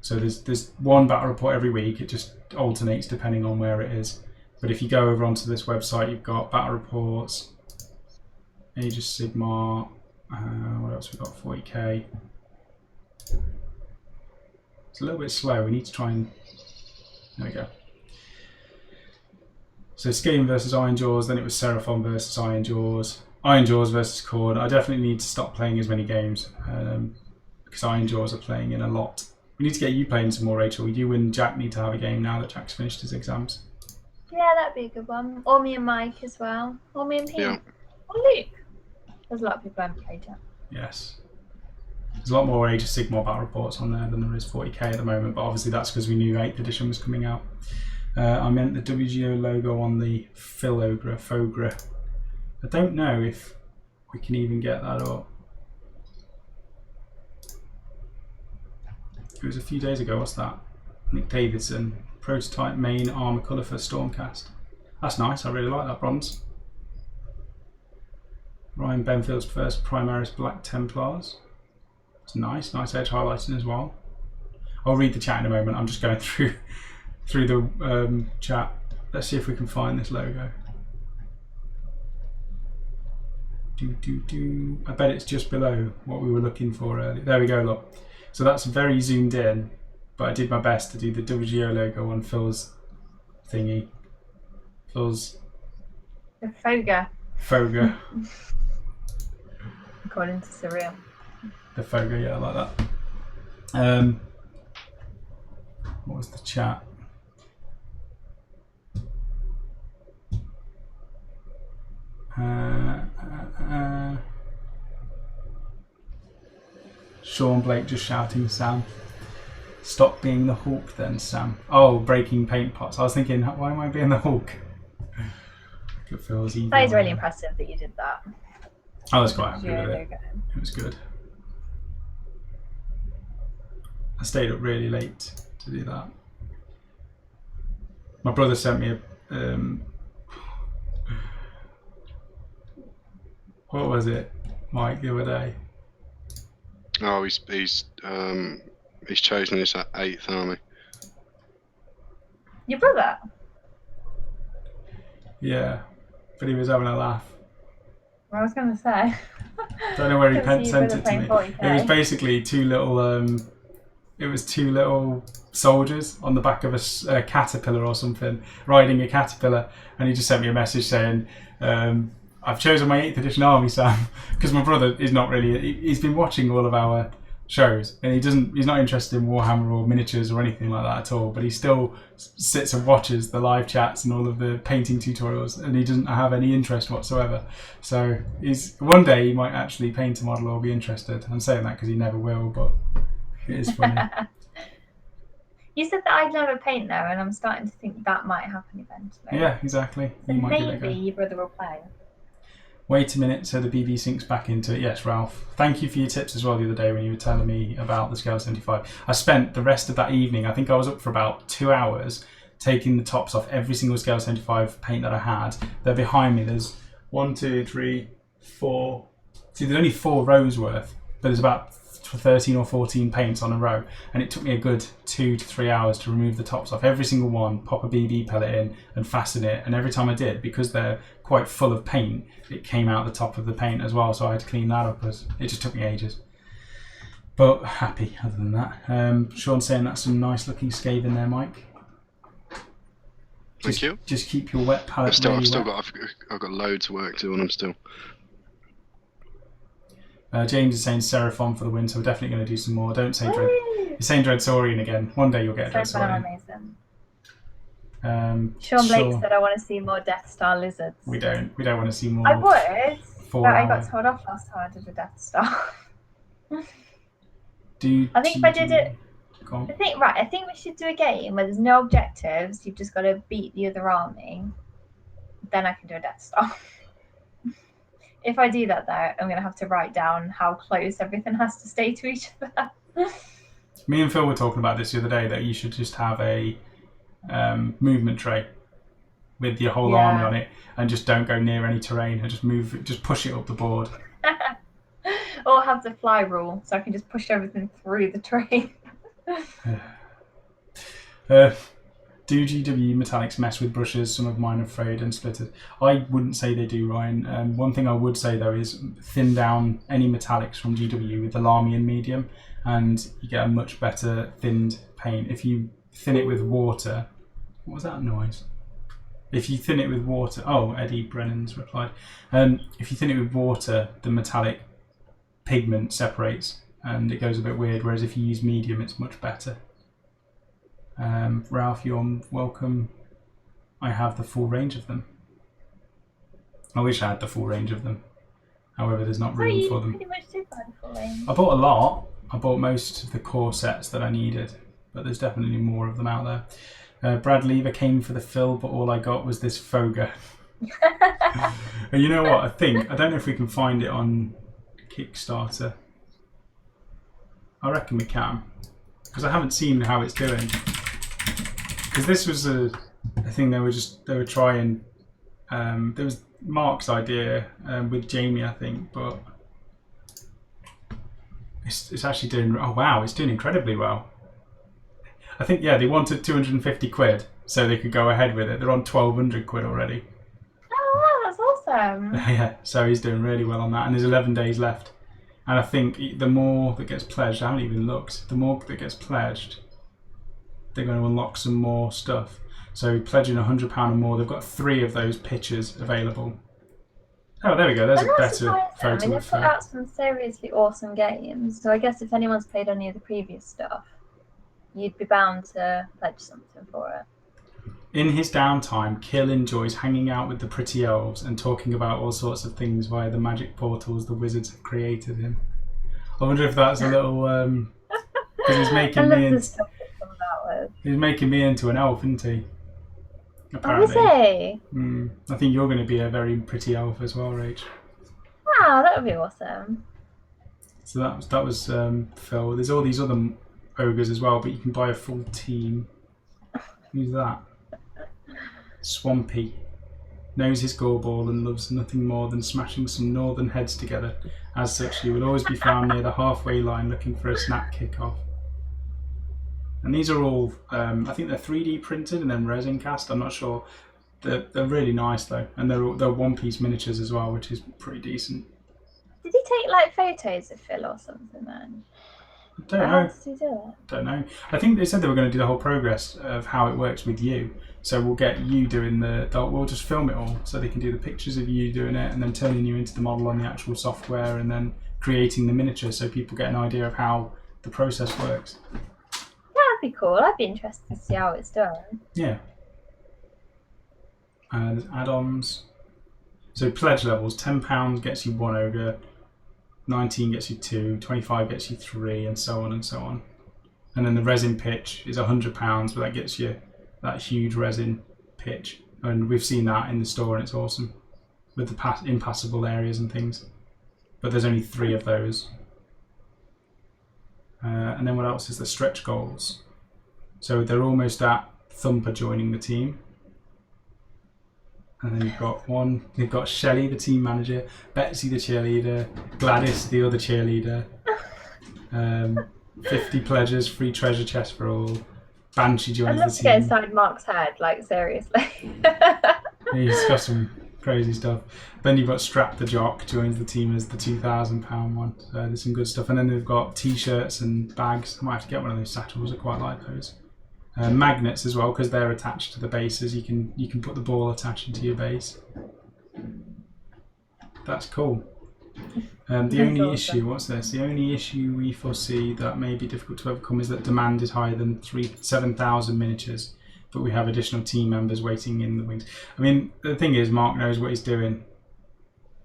So there's one battle report every week. It just alternates depending on where it is. But if you go over onto this website, you've got battle reports, Age of Sigmar. What else we got? 40k. It's a little bit slow. We need to try and. There we go. So Skaven versus Iron Jaws. Then it was Seraphon versus Iron Jaws. Iron Jaws versus Khorne. I definitely need to stop playing as many games because Iron Jaws are playing in a lot. We need to get you playing some more, Rachel. You and Jack need to have a game now that Jack's finished his exams. Yeah, that'd be a good one. Or me and Mike as well. Or me and Pete. Yeah. Or Luke. There's a lot of people I haven't played yet. Yes. There's a lot more Age of Sigmar battle reports on there than there is 40k at the moment, but obviously that's because we knew 8th edition was coming out. I meant the WGO logo on the Fogre. I don't know if we can even get that up. It was a few days ago. What's that? Nick Davidson, prototype main armour colour for Stormcast. That's nice. I really like that bronze. Ryan Benfield's first Primaris Black Templars. It's nice edge highlighting as well. I'll read the chat in a moment. I'm just going through the chat. Let's see if we can find this logo. I bet it's just below what we were looking for earlier. There we go, look. So that's very zoomed in, but I did my best to do the WGO logo on Phil's thingy. Phil's... The Fogre. According to Surreal. The Fogre, yeah, I like that. What was the chat? Sean Blake just shouting Sam. Stop being the Hulk then, Sam. Oh, breaking paint pots. I was thinking, why am I being the Hulk? It feels evil. That is really impressive that you did that. I was quite happy with it. Logo. It was good. I stayed up really late to do that. My brother sent me a what was it, Mike, the other day? Oh, he's chosen his 8th army. Your brother? Yeah, but he was having a laugh. I was going to say. Don't know where he Couldn't see your sent it brother to me. playing 40K. It was basically two little soldiers on the back of a caterpillar or something, riding a caterpillar, and he just sent me a message saying, I've chosen my 8th edition army, Sam, because my brother is not really, he's been watching all of our shows, and he's not interested in Warhammer or miniatures or anything like that at all, but he still sits and watches the live chats and all of the painting tutorials, and he doesn't have any interest whatsoever. So one day he might actually paint a model or be interested. I'm saying that because he never will, but it is funny. You said that I'd never paint though, and I'm starting to think that might happen eventually. Yeah, exactly. So You might give it a maybe go. your brother will play. Wait a minute so the BB sinks back into it. Yes, Ralph. Thank you for your tips as well the other day when you were telling me about the Scale 75. I spent the rest of that evening, I think I was up for about 2 hours, taking the tops off every single Scale 75 paint that I had. They're behind me. There's 1, 2, 3, 4. See, there's only 4 rows worth, but there's about 13 or 14 paints on a row, and it took me a good 2 to 3 hours to remove the tops off every single one, pop a BB pellet in and fasten it, and every time I did, because they're quite full of paint, it came out the top of the paint as well, so I had to clean that up. It just took me ages, but happy other than that. Sean's saying that's some nice looking scathing there, Mike. Thank you. Just keep your wet palette I've got loads of work to do, and I'm still. James is saying Seraphon for the win, so we're definitely going to do some more. Don't say Dread. You're saying Dreadsaurian again. One day you'll get a Dreadsaurian. Sean Blake said I want to see more Death Star lizards. We don't want to see more. I would, but I got hour. told off last time I did a Death Star. I think if I I did it, I think we should do a game where there's no objectives. You've just got to beat the other army. Then I can do a Death Star. If I do that, though, I'm going to have to write down how close everything has to stay to each other. Me and Phil were talking about this the other day, that you should just have a movement tray with your whole army on it, and just don't go near any terrain, and just push it up the board. Or have the fly rule, so I can just push everything through the tray. Do GW metallics mess with brushes? Some of mine are frayed and splittered. I wouldn't say they do, Ryan. One thing I would say though is thin down any metallics from GW with the Larmian medium, and you get a much better thinned paint. If you thin it with water, what was that noise? If you thin it with water, oh, Eddie Brennan's replied. If you thin it with water, the metallic pigment separates and it goes a bit weird. Whereas if you use medium, it's much better. Ralph, you're welcome. I have the full range of them. I wish I had the full range of them. However, there's not room for them. Pretty much did buy the full range. I bought a lot. I bought most of the core sets that I needed, but there's definitely more of them out there. Brad Lever came for the fill, but all I got was this Foga. And you know what? I don't know if we can find it on Kickstarter. I reckon we can, because I haven't seen how it's doing. Because this was a thing they were trying. There was Mark's idea with Jamie, I think, but it's actually doing. Oh wow, it's doing incredibly well. I think they wanted 250 quid so they could go ahead with it. They're on 1,200 quid already. Oh wow, that's awesome. Yeah, so he's doing really well on that, and there's 11 days left. And I think the more that gets pledged, I haven't even looked. The more that gets pledged, they're going to unlock some more stuff. So pledging £100 or more, they've got 3 of those pictures available. Oh, there we go. There's a better photo. I mean, they've put out some seriously awesome games. So I guess if anyone's played any of the previous stuff, you'd be bound to pledge something for it. In his downtime, Kill enjoys hanging out with the pretty elves and talking about all sorts of things via the magic portals the wizards have created him. I wonder if that's a little Because he's I making love me the into, stuff that comes out with. he's making me into an elf, isn't he? Oh, is he? I think you're going to be a very pretty elf as well, Rach. Wow, that would be awesome. So that was Phil. There's all these other ogres as well, but you can buy a full team. Who's that? Swampy. Knows his gorball and loves nothing more than smashing some northern heads together. As such, he will always be found near the halfway line looking for a snap kick-off. And these are all, I think they're 3D printed and then resin cast. I'm not sure. They're really nice though, and they're one-piece miniatures as well, which is pretty decent. Did he take like photos of Phil or something then? I don't How know. does he do it? Don't know. I think they said they were going to do the whole progress of how it works with you. So we'll get you doing we'll just film it all, so they can do the pictures of you doing it, and then turning you into the model on the actual software, and then creating the miniature, so people get an idea of how the process works. That'd be cool. I'd be interested to see how it's done. Yeah. There's add-ons. So pledge levels: £10 gets you 1 ogre, 19 gets you 2, 25 gets you 3, and so on and so on. And then the resin pitch is £100, but that gets you that huge resin pitch, and we've seen that in the store, and it's awesome with the impassable areas and things. But there's only 3 of those. And then what else is the stretch goals? So they're almost at Thumper joining the team. And then you've got Shelley, the team manager, Betsy, the cheerleader, Gladys, the other cheerleader, 50 pledges, free treasure chest for all, Banshee I'd joins love the to get team. inside Mark's head, like seriously. He's got some crazy stuff. Then you've got Strap the Jock joins the team as the £2,000 one. So there's some good stuff. And then they've got t-shirts and bags. I might have to get one of those satchels. I quite like those. Magnets as well, because they're attached to the bases. You can put the ball attached into your base. That's cool. The only issue, what's this? The only issue we foresee that may be difficult to overcome is that demand is higher than 7,000 miniatures, but we have additional team members waiting in the wings. I mean, the thing is, Mark knows what he's doing.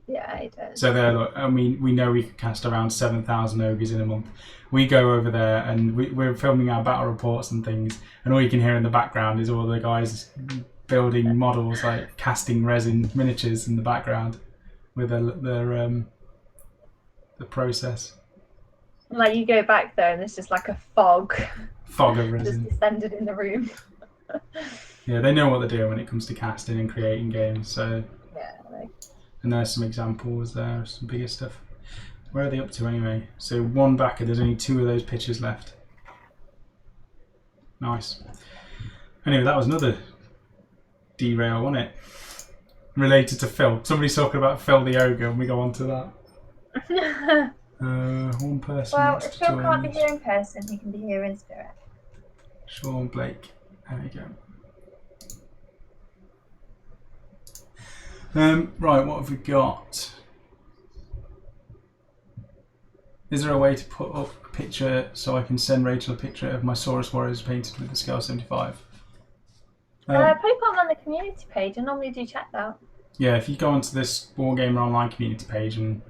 Yeah, he does. So there, look, I mean, we know we can cast around 7,000 ogres in a month. We go over there and we're filming our battle reports and things, and all you can hear in the background is all the guys building models, like casting resin miniatures in the background with the process. Like you go back there and there's just like a fog Of just resin. descended in the room. Yeah, they know what they're doing when it comes to casting and creating games. So, Yeah, like, and there's some examples there, some bigger stuff. Where are they up to anyway? So one backer, there's only 2 of those pitches left. Nice. Anyway, that was another derail, wasn't it? Related to Phil. Somebody's talking about Phil the Ogre, and we go on to that. One person well, wants if to Phil join can't be us. here in person, he can be here in spirit. Sean Blake. There we go. Right, what have we got? Is there a way to put up a picture so I can send Rachel a picture of my Saurus Warriors painted with the scale 75? Probably put them on the community page. I normally do check that. Yeah, if you go onto this Wargamer Online community page and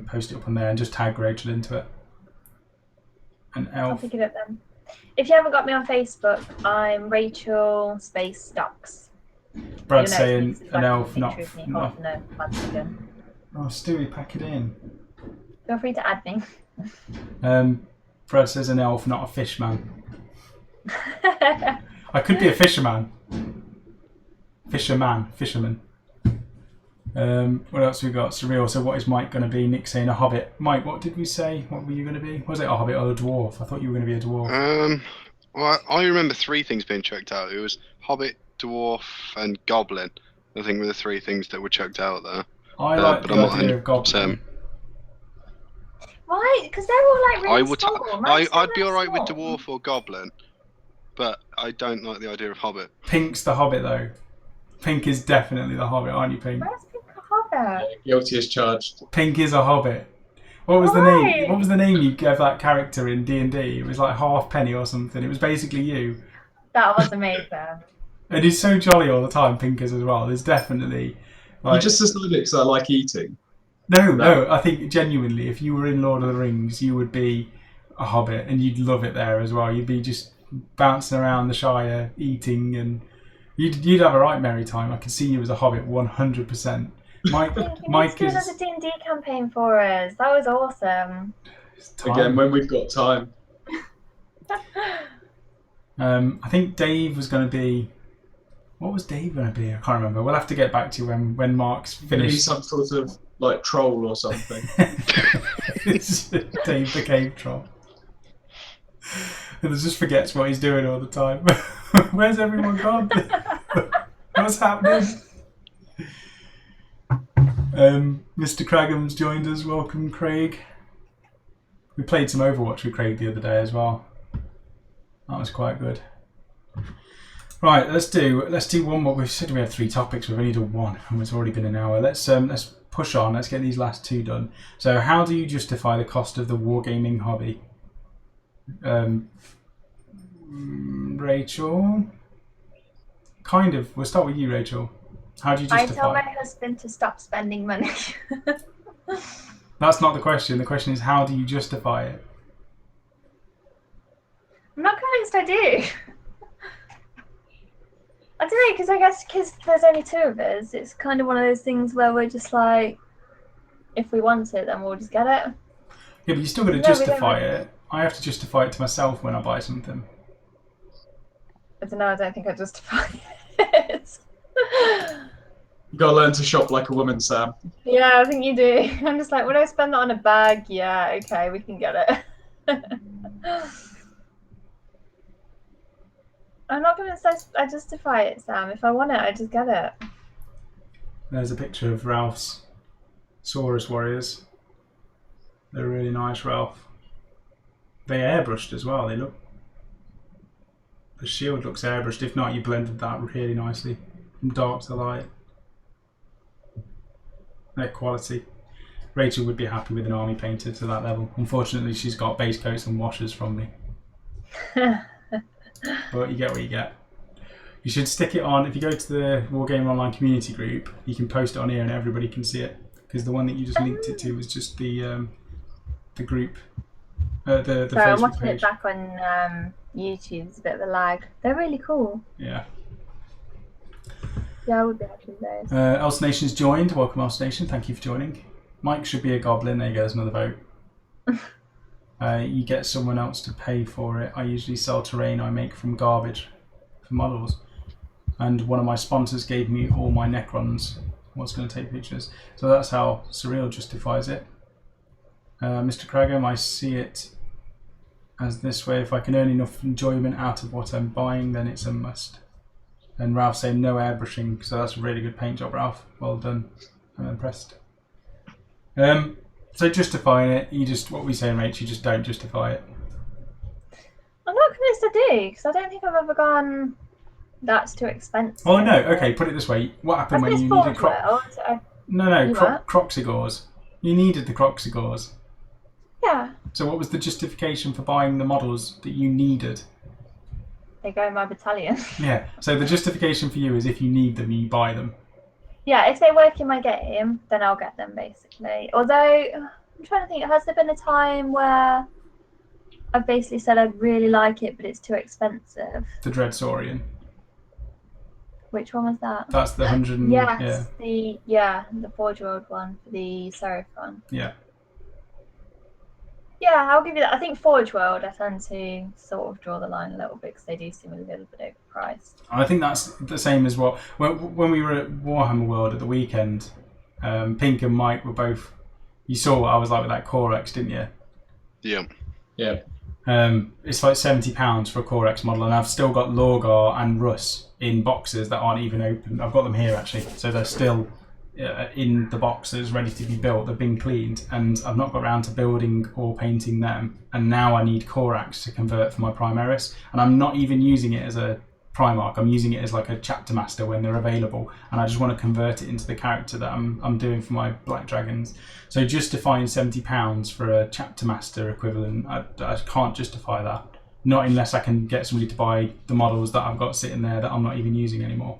post it up on there and just tag Rachel into it. An I'll elf. pick it up then. If you haven't got me on Facebook, I'm Rachel Space Stocks. Brad's You'll notice saying it's an like elf, a not. picture of me holding a fancy gun. Oh, Stewie, pack it in. Feel free to add me. Brad says an elf, not a fish man. I could be a fisherman. Fisherman. What else we got? Surreal. So what is Mike going to be? Nick saying a hobbit. Mike, what did we say? What were you going to be? Was it a hobbit or a dwarf? I thought you were going to be a dwarf. Well, I remember 3 things being checked out. It was hobbit, dwarf, and goblin. I think were the 3 things that were checked out there. I like but the I'm not idea of goblin. 100%. Right, because they're all like really I would. small. Most I'd of be them are alright with small. dwarf or goblin, but I don't like the idea of hobbit. Pink's the hobbit though. Pink is definitely the hobbit, aren't you, Pink? Where's Pink a hobbit? Guilty as charged. Pink is a hobbit. What was the Why? name? What was the name you gave that character in D&D? It was like Halfpenny or something. It was basically you. That was amazing. And he's so jolly all the time, Pink is as well. There's definitely like You just decided it because I like eating. No, I think genuinely if you were in Lord of the Rings you would be a hobbit, and you'd love it there as well. You'd be just bouncing around the Shire, eating, and you'd have a right merry time. I can see you as a hobbit 100%. Mike is a D&D campaign for us. That was awesome. Again, when we've got time. I think Dave was going to be. What was Dave going to be? I can't remember. We'll have to get back to you when Mark's finished. Maybe some sort of like troll or something. Dave the cave troll. And just forgets what he's doing all the time. Where's everyone gone? What's happening? Mr. Cragham's joined us. Welcome, Craig. We played some Overwatch with Craig the other day as well. That was quite good. Right, let's do one more. We've said we have 3 topics. We've only done 1, and it's already been an hour. Let's push on. Let's get these last 2 done. So, how do you justify the cost of the wargaming hobby? Rachel, kind of. We'll start with you, Rachel. How do you justify? I tell my husband to stop spending money. That's not the question. The question is, how do you justify it? I'm not convinced I do. I don't know, because I guess because there's only 2 of us, it's kind of one of those things where we're just like, if we want it, then we'll just get it. Yeah, but you still got to justify it. I have to justify it to myself when I buy something. I don't know, I don't think I justify it. You gotta learn to shop like a woman, Sam. Yeah, I think you do. I'm just like, would I spend that on a bag? Yeah, okay, we can get it. I'm not going to say I justify it, Sam. If I want it, I just get it. There's a picture of Ralph's Saurus Warriors. They're really nice, Ralph. They airbrushed as well. The shield looks airbrushed. If not, you blended that really nicely from dark to light. Their quality. Rachel would be happy with an army painted to that level. Unfortunately, she's got base coats and washers from me. But you get what you get. You should stick it on. If you go to the Wargaming Online community group, you can post it on here and everybody can see it. Because the one that you just linked it to was just the group, the so Facebook I'm watching page. it back on YouTube. It's a bit of a lag. They're really cool. Yeah. Yeah, I would be happy with those. Else Nation's joined. Welcome, Else Nation. Thank you for joining. Mike should be a goblin. There you go. There's another vote. You get someone else to pay for it. I usually sell terrain I make from garbage for models. And one of my sponsors gave me all my Necrons. What's going to take pictures. So that's how Surreal justifies it. Mr. Cragham, I see it as this way. If I can earn enough enjoyment out of what I'm buying, then it's a must. And Ralph saying no airbrushing. So that's a really good paint job, Ralph. Well done. I'm impressed. So justifying it, you just, what we say, Rach, you just don't justify it. I'm not convinced I do, because I don't think I've ever gone, that's too expensive. Oh no, okay, put it this way. What happened when you needed Croxigores? You needed the Croxigores. Yeah. So what was the justification for buying the models that you needed? They go in my battalion. Yeah, so the justification for you is if you need them, you buy them. Yeah, if they work in my game, then I'll get them, basically. Although, I'm trying to think, has there been a time where I've basically said I'd really like it, but it's too expensive? The Dread Saurian. Which one was that? That's the 100. Yes, the Forge World one for the Seraphon. Yeah. Yeah, I'll give you that. I think Forge World, I tend to sort of draw the line a little bit because they do seem a little bit overpriced. I think that's the same as what when we were at Warhammer World at the weekend. Pink and Mike were both. You saw what I was like with that Corex, didn't you? Yeah. Yeah. It's like £70 for a Corex model, and I've still got Lorgar and Russ in boxes that aren't even open. I've got them here actually, so they're still in the boxes ready to be built. They've been cleaned, and I've not got around to building or painting them. And now I need Corax to convert for my Primaris, and I'm not even using it as a Primarch. I'm using it as like a chapter master when they're available, and I just want to convert it into the character that I'm doing for my Black Dragons. So justifying £70 for a chapter master equivalent, I can't justify that. Not unless I can get somebody to buy the models that I've got sitting there that I'm not even using anymore.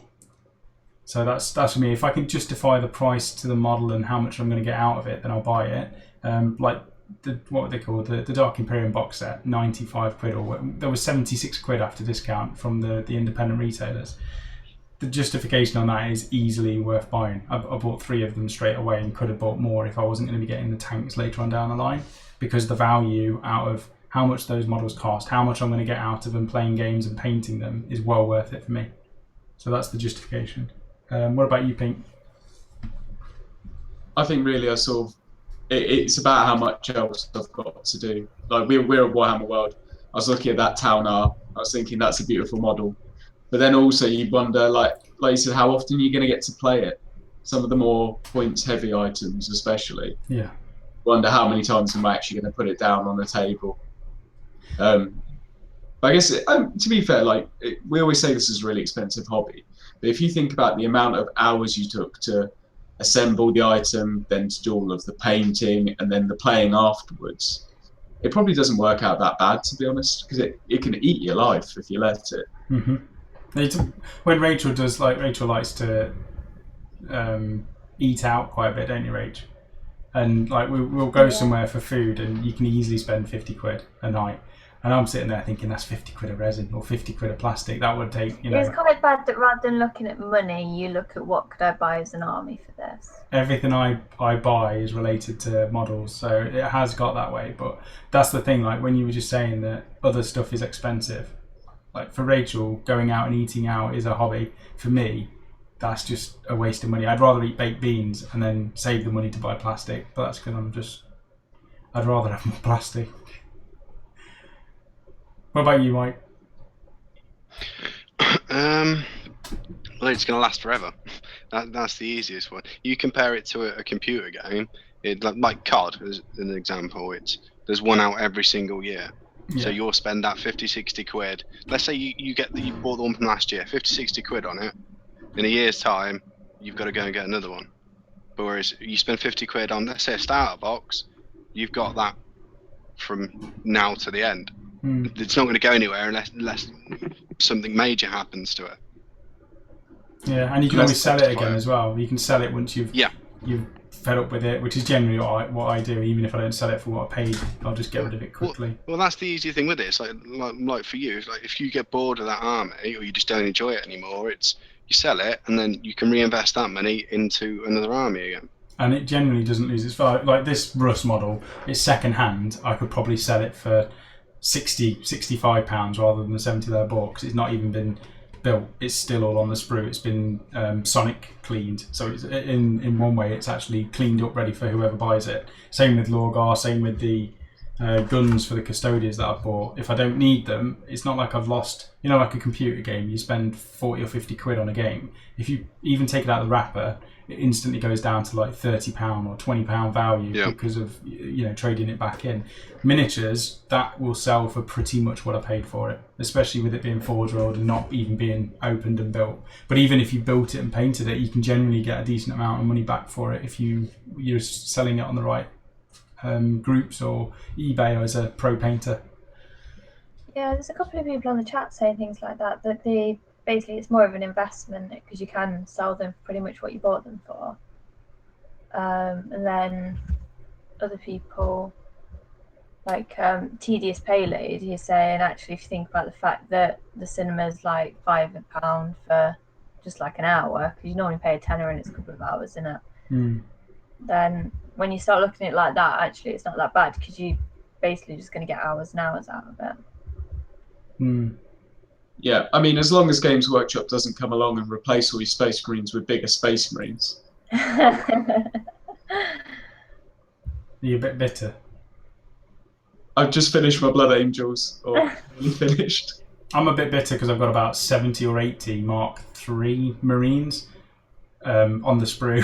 So that's for me. If I can justify the price to the model and how much I'm going to get out of it, then I'll buy it. Like what were they called? The Dark Imperium box set, 95 quid, or there was 76 quid after discount from the independent retailers. The justification on that is easily worth buying. I bought 3 of them straight away and could have bought more if I wasn't going to be getting the tanks later on down the line, because the value out of how much those models cost, how much I'm going to get out of them playing games and painting them is well worth it for me. So that's the justification. What about you, Pink? I think really it's about how much else I've got to do. Like we're at Warhammer World. I was looking at that Town R. I was thinking that's a beautiful model. But then also you wonder, like you said, how often are you going to get to play it? Some of the more points-heavy items, especially. Yeah. Wonder how many times am I actually going to put it down on the table. But I guess, to be fair, we always say this is a really expensive hobby. But if you think about the amount of hours you took to assemble the item, then to do all of the painting, and then the playing afterwards, it probably doesn't work out that bad, to be honest, because it can eat your life if you let it. Mm-hmm. When Rachel does, Rachel likes to eat out quite a bit, don't you, Rach? And we'll go somewhere for food, and you can easily spend 50 quid a night. And I'm sitting there thinking that's 50 quid of resin or 50 quid of plastic. That would take, It's quite bad that rather than looking at money, you look at what could I buy as an army for this. Everything I buy is related to models, so it has got that way. But that's the thing, when you were just saying that other stuff is expensive, for Rachel, going out and eating out is a hobby. For me, that's just a waste of money. I'd rather eat baked beans and then save the money to buy plastic, but that's because I'd rather have more plastic. What about you, Mike? Well, it's going to last forever. That's the easiest one. You compare it to a computer game, like COD as an example. There's one out every single year. Yeah. So you'll spend that 50, 60 quid. Let's say you bought the one from last year, 50, 60 quid on it. In a year's time, you've got to go and get another one. But whereas you spend 50 quid on, let's say, a starter box, you've got that from now to the end. It's not going to go anywhere unless something major happens to it. Yeah, and you can always sell it again as well. You can sell it once you've fed up with it, which is generally what I do. Even if I don't sell it for what I paid, I'll just get rid of it quickly. Well, that's the easy thing with it. It's like for you, it's if you get bored of that army or you just don't enjoy it anymore, you sell it and then you can reinvest that money into another army again. And it generally doesn't lose its value. Like this Russ model, it's second hand. I could probably sell it for £65 rather than the 70 that I bought, because it's not even been built. It's still all on the sprue. It's been sonic cleaned, so it's, in one way it's actually cleaned up, ready for whoever buys it. Same with Lorgar, same with the guns for the custodians that I've bought. If I don't need them, it's not like I've lost, like a computer game, you spend 40 or 50 quid on a game. If you even take it out of the wrapper, it instantly goes down to like £30 or £20 value because of trading it back in. Miniatures, that will sell for pretty much what I paid for it, especially with it being forge rolled and not even being opened and built. But even if you built it and painted it, you can generally get a decent amount of money back for it if you're selling it on the right groups or eBay or as a pro painter. Yeah, there's a couple of people on the chat saying things like that basically it's more of an investment because you can sell them for pretty much what you bought them for. And then other people like Tedious Payload, he's saying actually if you think about the fact that the cinema's like £5 for just like an hour, because you normally pay a tenner and it's a couple of hours, isn't it? Then when you start looking at it like that, actually it's not that bad because you basically just going to get hours and hours out of it. Yeah, I mean, as long as Games Workshop doesn't come along and replace all your Space Marines with bigger Space Marines. You're a bit bitter. I've just finished my Blood Angels, or finished. I'm a bit bitter because I've got about 70 or 80 Mark III Marines on the sprue,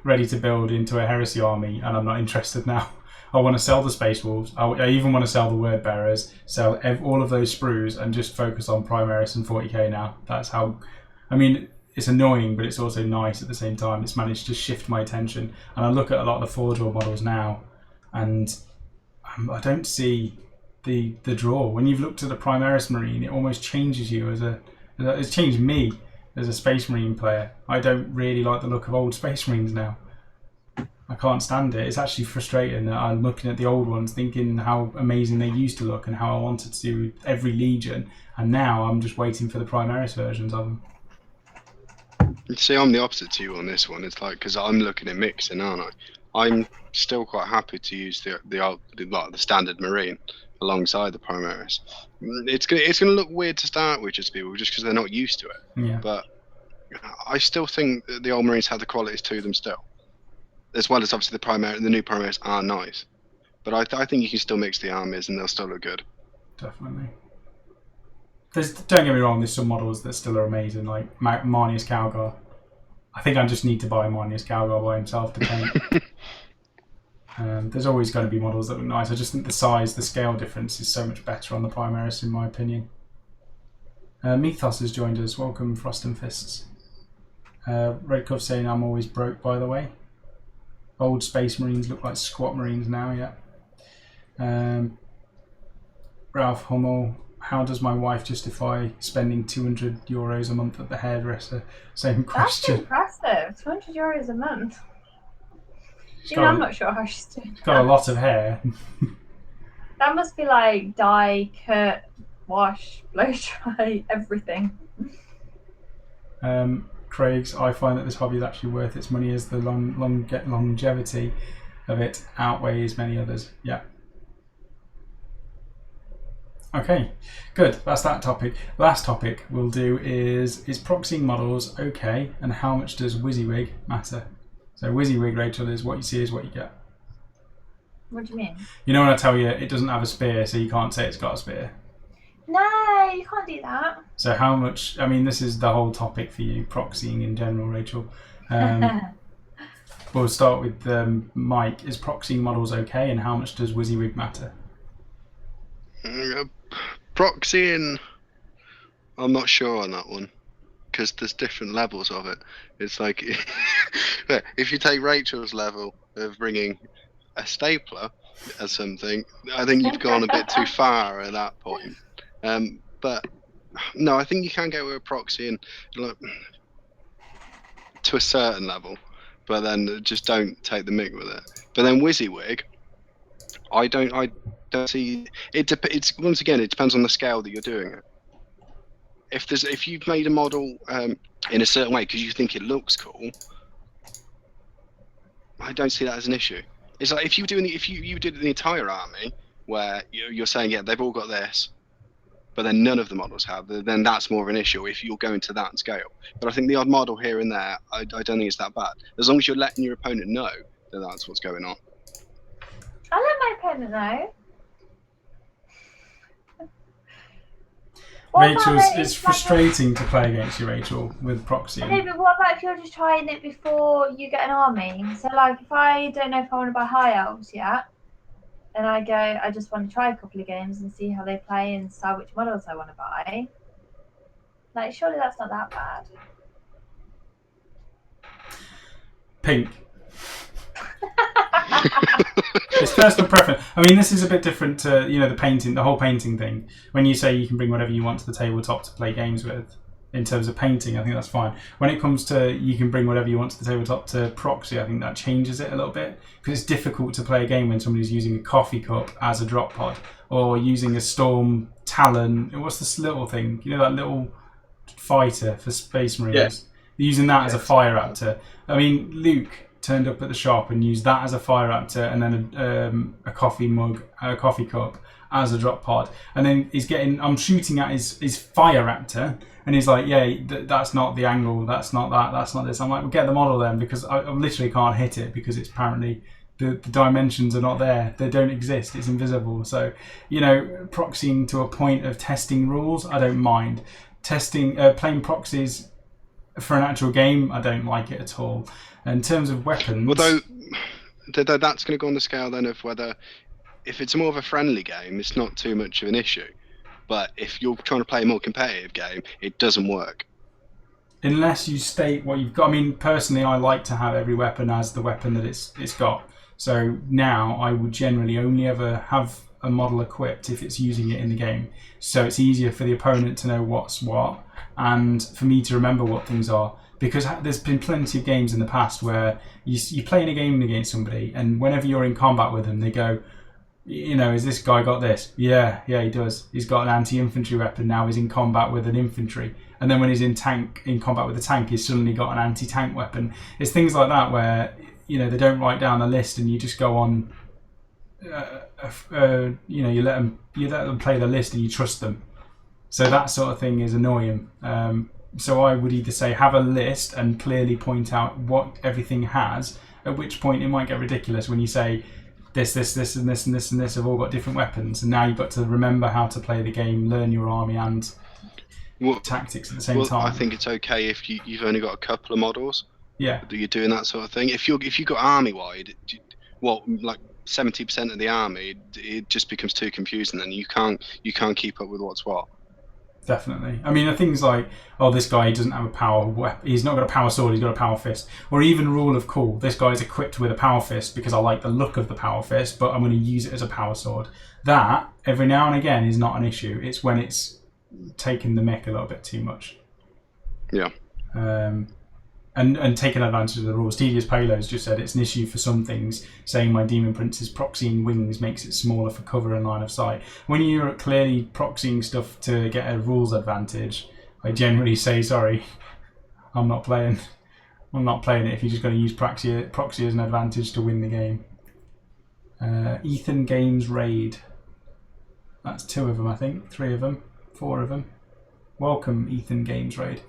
ready to build into a Heresy army, and I'm not interested now. I want to sell the Space Wolves. I even want to sell the Word Bearers, sell all of those sprues, and just focus on Primaris and 40k now. That's how. I mean, it's annoying, but it's also nice at the same time. It's managed to shift my attention, and I look at a lot of the Forge World models now, and I don't see the draw. When you've looked at a Primaris Marine, it almost changes you it's changed me as a Space Marine player. I don't really like the look of old Space Marines now. I can't stand it. It's actually frustrating that I'm looking at the old ones thinking how amazing they used to look and how I wanted to do every Legion, and now I'm just waiting for the Primaris versions of them. You see, I'm the opposite to you on this one. It's like, because I'm looking at mixing, aren't I? I'm still quite happy to use the standard Marine alongside the Primaris. It's gonna look weird to start with, just people, just because they're not used to it. Yeah. But I still think that the old Marines have the qualities to them still, as well as obviously the new Primaris are nice. But I think you can still mix the armies and they'll still look good. Definitely. Don't get me wrong, there's some models that still are amazing, like Marnius Calgar. I think I just need to buy Marnius Calgar by himself to paint. There's always going to be models that look nice. I just think the size, the scale difference is so much better on the Primaris, in my opinion. Mythos has joined us. Welcome, Frost and Fists. Red Cuff saying I'm always broke, by the way. Old Space Marines look like squat Marines now, yeah. Ralph Hummel, how does my wife justify spending €200 a month at the hairdresser? Same question. That's impressive. €200 a month. Even I'm not sure how she's doing. She's got a lot of hair. That must be like dye, cut, wash, blow dry, everything. Craig's, I find that this hobby is actually worth its money as the longevity of it outweighs many others. Yeah. Okay, good. That's that topic. Last topic we'll do is proxying models okay, and how much does WYSIWYG matter? So WYSIWYG, Rachel, is what you see is what you get. What do you mean? You know when I tell you it doesn't have a spear, so you can't say it's got a spear? No, you can't do that. So how much, I mean, this is the whole topic for you, proxying in general, Rachel. We'll start with Mike. Is proxying models okay, and how much does WYSIWYG matter? Proxying, I'm not sure on that one, because there's different levels of it. It's like, if you take Rachel's level of bringing a stapler as something, I think you've gone a bit too far at that point. But no, I think you can go with proxying to a certain level, but then just don't take the mick with it. But then WYSIWYG, I don't see it. It's once again, it depends on the scale that you're doing it. If you've made a model in a certain way because you think it looks cool, I don't see that as an issue. It's like if you did the entire army where you're saying, yeah, they've all got this, but then none of the models have, then that's more of an issue if you're going to that scale. But I think the odd model here and there, I don't think it's that bad. As long as you're letting your opponent know that that's what's going on. I let my opponent know. Rachel's, it's frustrating to play against you, Rachel, with proxy. Okay, but what about if you're just trying it before you get an army? So, like, if I don't know if I want to buy high elves yet, then I just want to try a couple of games and see how they play and decide which models I want to buy. Like, surely that's not that bad. Pink. It's personal preference. I mean, this is a bit different to, the whole painting thing. When you say you can bring whatever you want to the tabletop to play games with, in terms of painting, I think that's fine. When it comes to you can bring whatever you want to the tabletop to proxy, I think that changes it a little bit, because it's difficult to play a game when somebody's using a coffee cup as a drop pod, or using a Storm Talon. What's this little thing? You know, that little fighter for Space Marines? Yeah. They're using that as a fire raptor. I mean, Luke turned up at the shop and used that as a fire raptor, and then a coffee mug, a coffee cup as a drop pod, and then I'm shooting at his fire raptor, and he's like, yeah, that's not the angle, that's not that, that's not this. I'm like, well, get the model then, because I literally can't hit it, because it's apparently the dimensions are not there, they don't exist, it's invisible. So, proxying to a point of testing rules, I don't mind. Playing proxies for an actual game, I don't like it at all. In terms of weapons, although that's going to go on the scale then of whether, if it's more of a friendly game, it's not too much of an issue. But if you're trying to play a more competitive game, it doesn't work. Unless you state what you've got. I mean, personally, I like to have every weapon as the weapon that it's got. So now I would generally only ever have a model equipped if it's using it in the game. So it's easier for the opponent to know what's what, and for me to remember what things are. because there's been plenty of games in the past where you're playing a game against somebody, and whenever you're in combat with them, they go, has this guy got this? Yeah, he does. He's got an anti-infantry weapon now. He's in combat with an infantry, and then when he's in combat with a tank, he's suddenly got an anti-tank weapon. It's things like that where they don't write down a list, and you just go on. You let them play the list, and you trust them. So that sort of thing is annoying. So I would either say have a list and clearly point out what everything has, at which point it might get ridiculous when you say this, and this, and this, and this have all got different weapons, and now you've got to remember how to play the game, learn your army and tactics at the same time. I think it's okay if you've only got a couple of models. Yeah. You're doing that sort of thing. If you've got army-wide, 70% of the army, it just becomes too confusing, and you can't keep up with what's what. Definitely. I mean, things like, this guy doesn't have a power weapon. He's not got a power sword, he's got a power fist. Or even rule of cool. This guy's equipped with a power fist because I like the look of the power fist, but I'm going to use it as a power sword. That, every now and again, is not an issue. It's when it's taking the mick a little bit too much. Yeah. And taking advantage of the rules. Tedious Payloads just said it's an issue for some things, saying my Demon Prince's proxying wings makes it smaller for cover and line of sight. When you're clearly proxying stuff to get a rules advantage, I generally say, sorry, I'm not playing it if you're just going to use proxy as an advantage to win the game. Ethan Games Raid. That's 2 of them, I think. 3 of them. 4 of them. Welcome, Ethan Games Raid.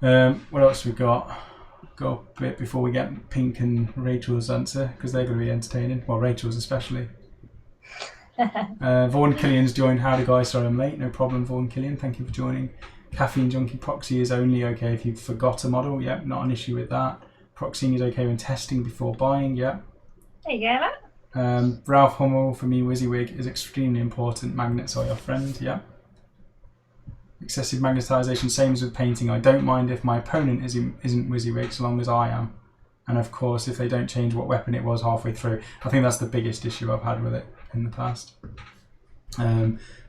What else we got? Got a bit before we get Pink and Rachel's answer, because they're going to be entertaining. Well, Rachel's especially. Vaughan Killian's joined. Howdy guys, sorry I'm late. No problem, Vaughan Killian. Thank you for joining. Caffeine Junkie proxy is only okay if you forgot a model. Yep, not an issue with that. Proxying is okay when testing before buying. Yep. There you go. Ralph Hummel, for me, WYSIWYG is extremely important. Magnets are your friend. Yep. Excessive magnetization, same as with painting. I don't mind if my opponent isn't WYSIWYG, so long as I am. And of course, if they don't change what weapon it was halfway through. I think that's the biggest issue I've had with it in the past.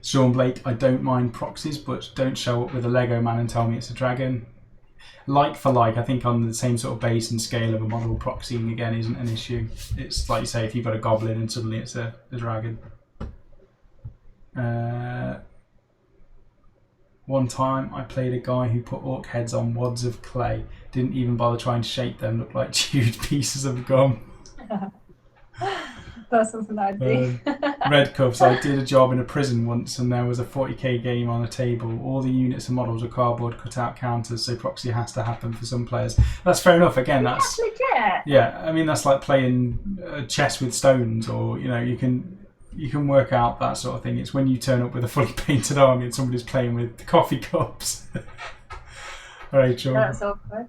Sean Blake, I don't mind proxies, but don't show up with a Lego man and tell me it's a dragon. Like for like, I think on the same sort of base and scale of a model, proxying again isn't an issue. It's like you say, if you've got a goblin and suddenly it's a dragon. One time I played a guy who put orc heads on wads of clay. Didn't even bother trying to shape them, looked like chewed pieces of gum. That's something I'd do. Red Cuffs, I did a job in a prison once and there was a 40k game on a table. All the units and models were cardboard cutout counters, so proxy has to happen for some players. That's fair enough. Again, that's legit. Yeah, I mean that's like playing chess with stones, or you can work out that sort of thing. It's when you turn up with a fully painted army and somebody's playing with coffee cups. Rachel. That's awkward.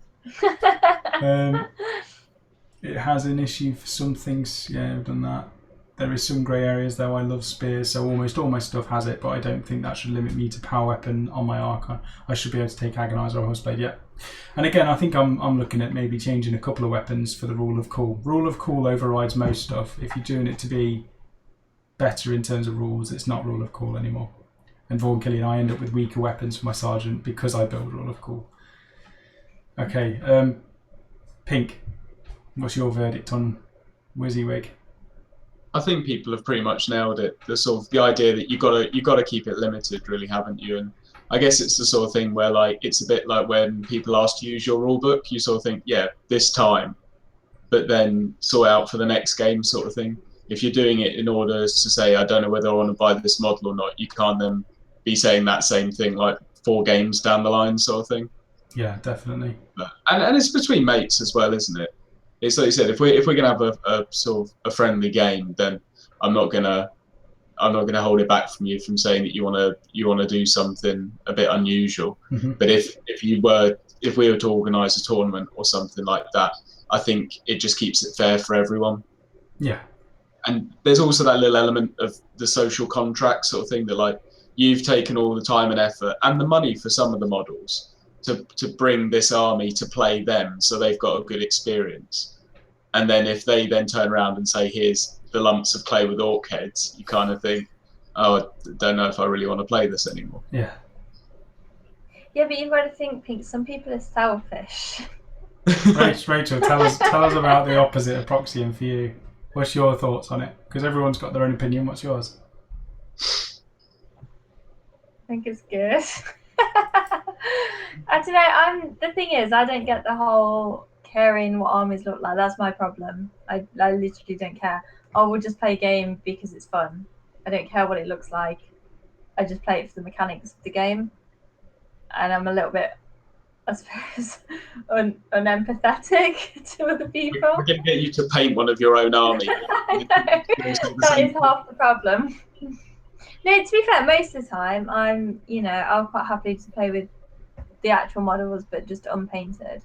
It has an issue for some things. Yeah, I've done that. There is some grey areas though. I love spears, so almost all my stuff has it, but I don't think that should limit me to power weapon on my Archon. I should be able to take Agonizer or Hostblade, yeah. And again, I think I'm looking at maybe changing a couple of weapons for the Rule of Cool. Rule of Cool overrides most stuff. If you're doing it to be better in terms of rules, it's not Rule of Cool anymore. And Vaughan Killian, I end up with weaker weapons for my Sergeant because I build Rule of Cool. Okay, Pink, what's your verdict on WYSIWYG? I think people have pretty much nailed it. The idea that you gotta keep it limited, really, haven't you? And I guess it's the sort of thing where it's a bit like when people ask to use your rule book, you sort of think, yeah, this time, but then sort out for the next game, sort of thing. If you're doing it in order to say, I don't know whether I want to buy this model or not, you can't then be saying that same thing 4 games down the line, sort of thing. Yeah, definitely. And it's between mates as well, isn't it? It's like you said, if we're gonna have a sort of a friendly game, then I'm not gonna hold it back from you from saying that you wanna do something a bit unusual. Mm-hmm. But if we were to organise a tournament or something like that, I think it just keeps it fair for everyone. Yeah. And there's also that little element of the social contract sort of thing that you've taken all the time and effort and the money for some of the models to bring this army to play them, so they've got a good experience. And then if they then turn around and say, here's the lumps of clay with orc heads, you kind of think, oh, I don't know if I really want to play this anymore. Yeah. Yeah, but you've got to think, Pink. Some people are selfish. Rachel, tell us about the opposite of proxying for you. What's your thoughts on it? Because everyone's got their own opinion. What's yours? I think it's good. I don't know. The thing is, I don't get the whole caring what armies look like. That's my problem. I literally don't care. I will just play a game because it's fun. I don't care what it looks like. I just play it for the mechanics of the game. And I'm a little bit, I suppose, unempathetic to other people. We're going to get you to paint one of your own army. I know. That is half the problem. No, to be fair, most of the time I'm quite happy to play with the actual models, but just unpainted.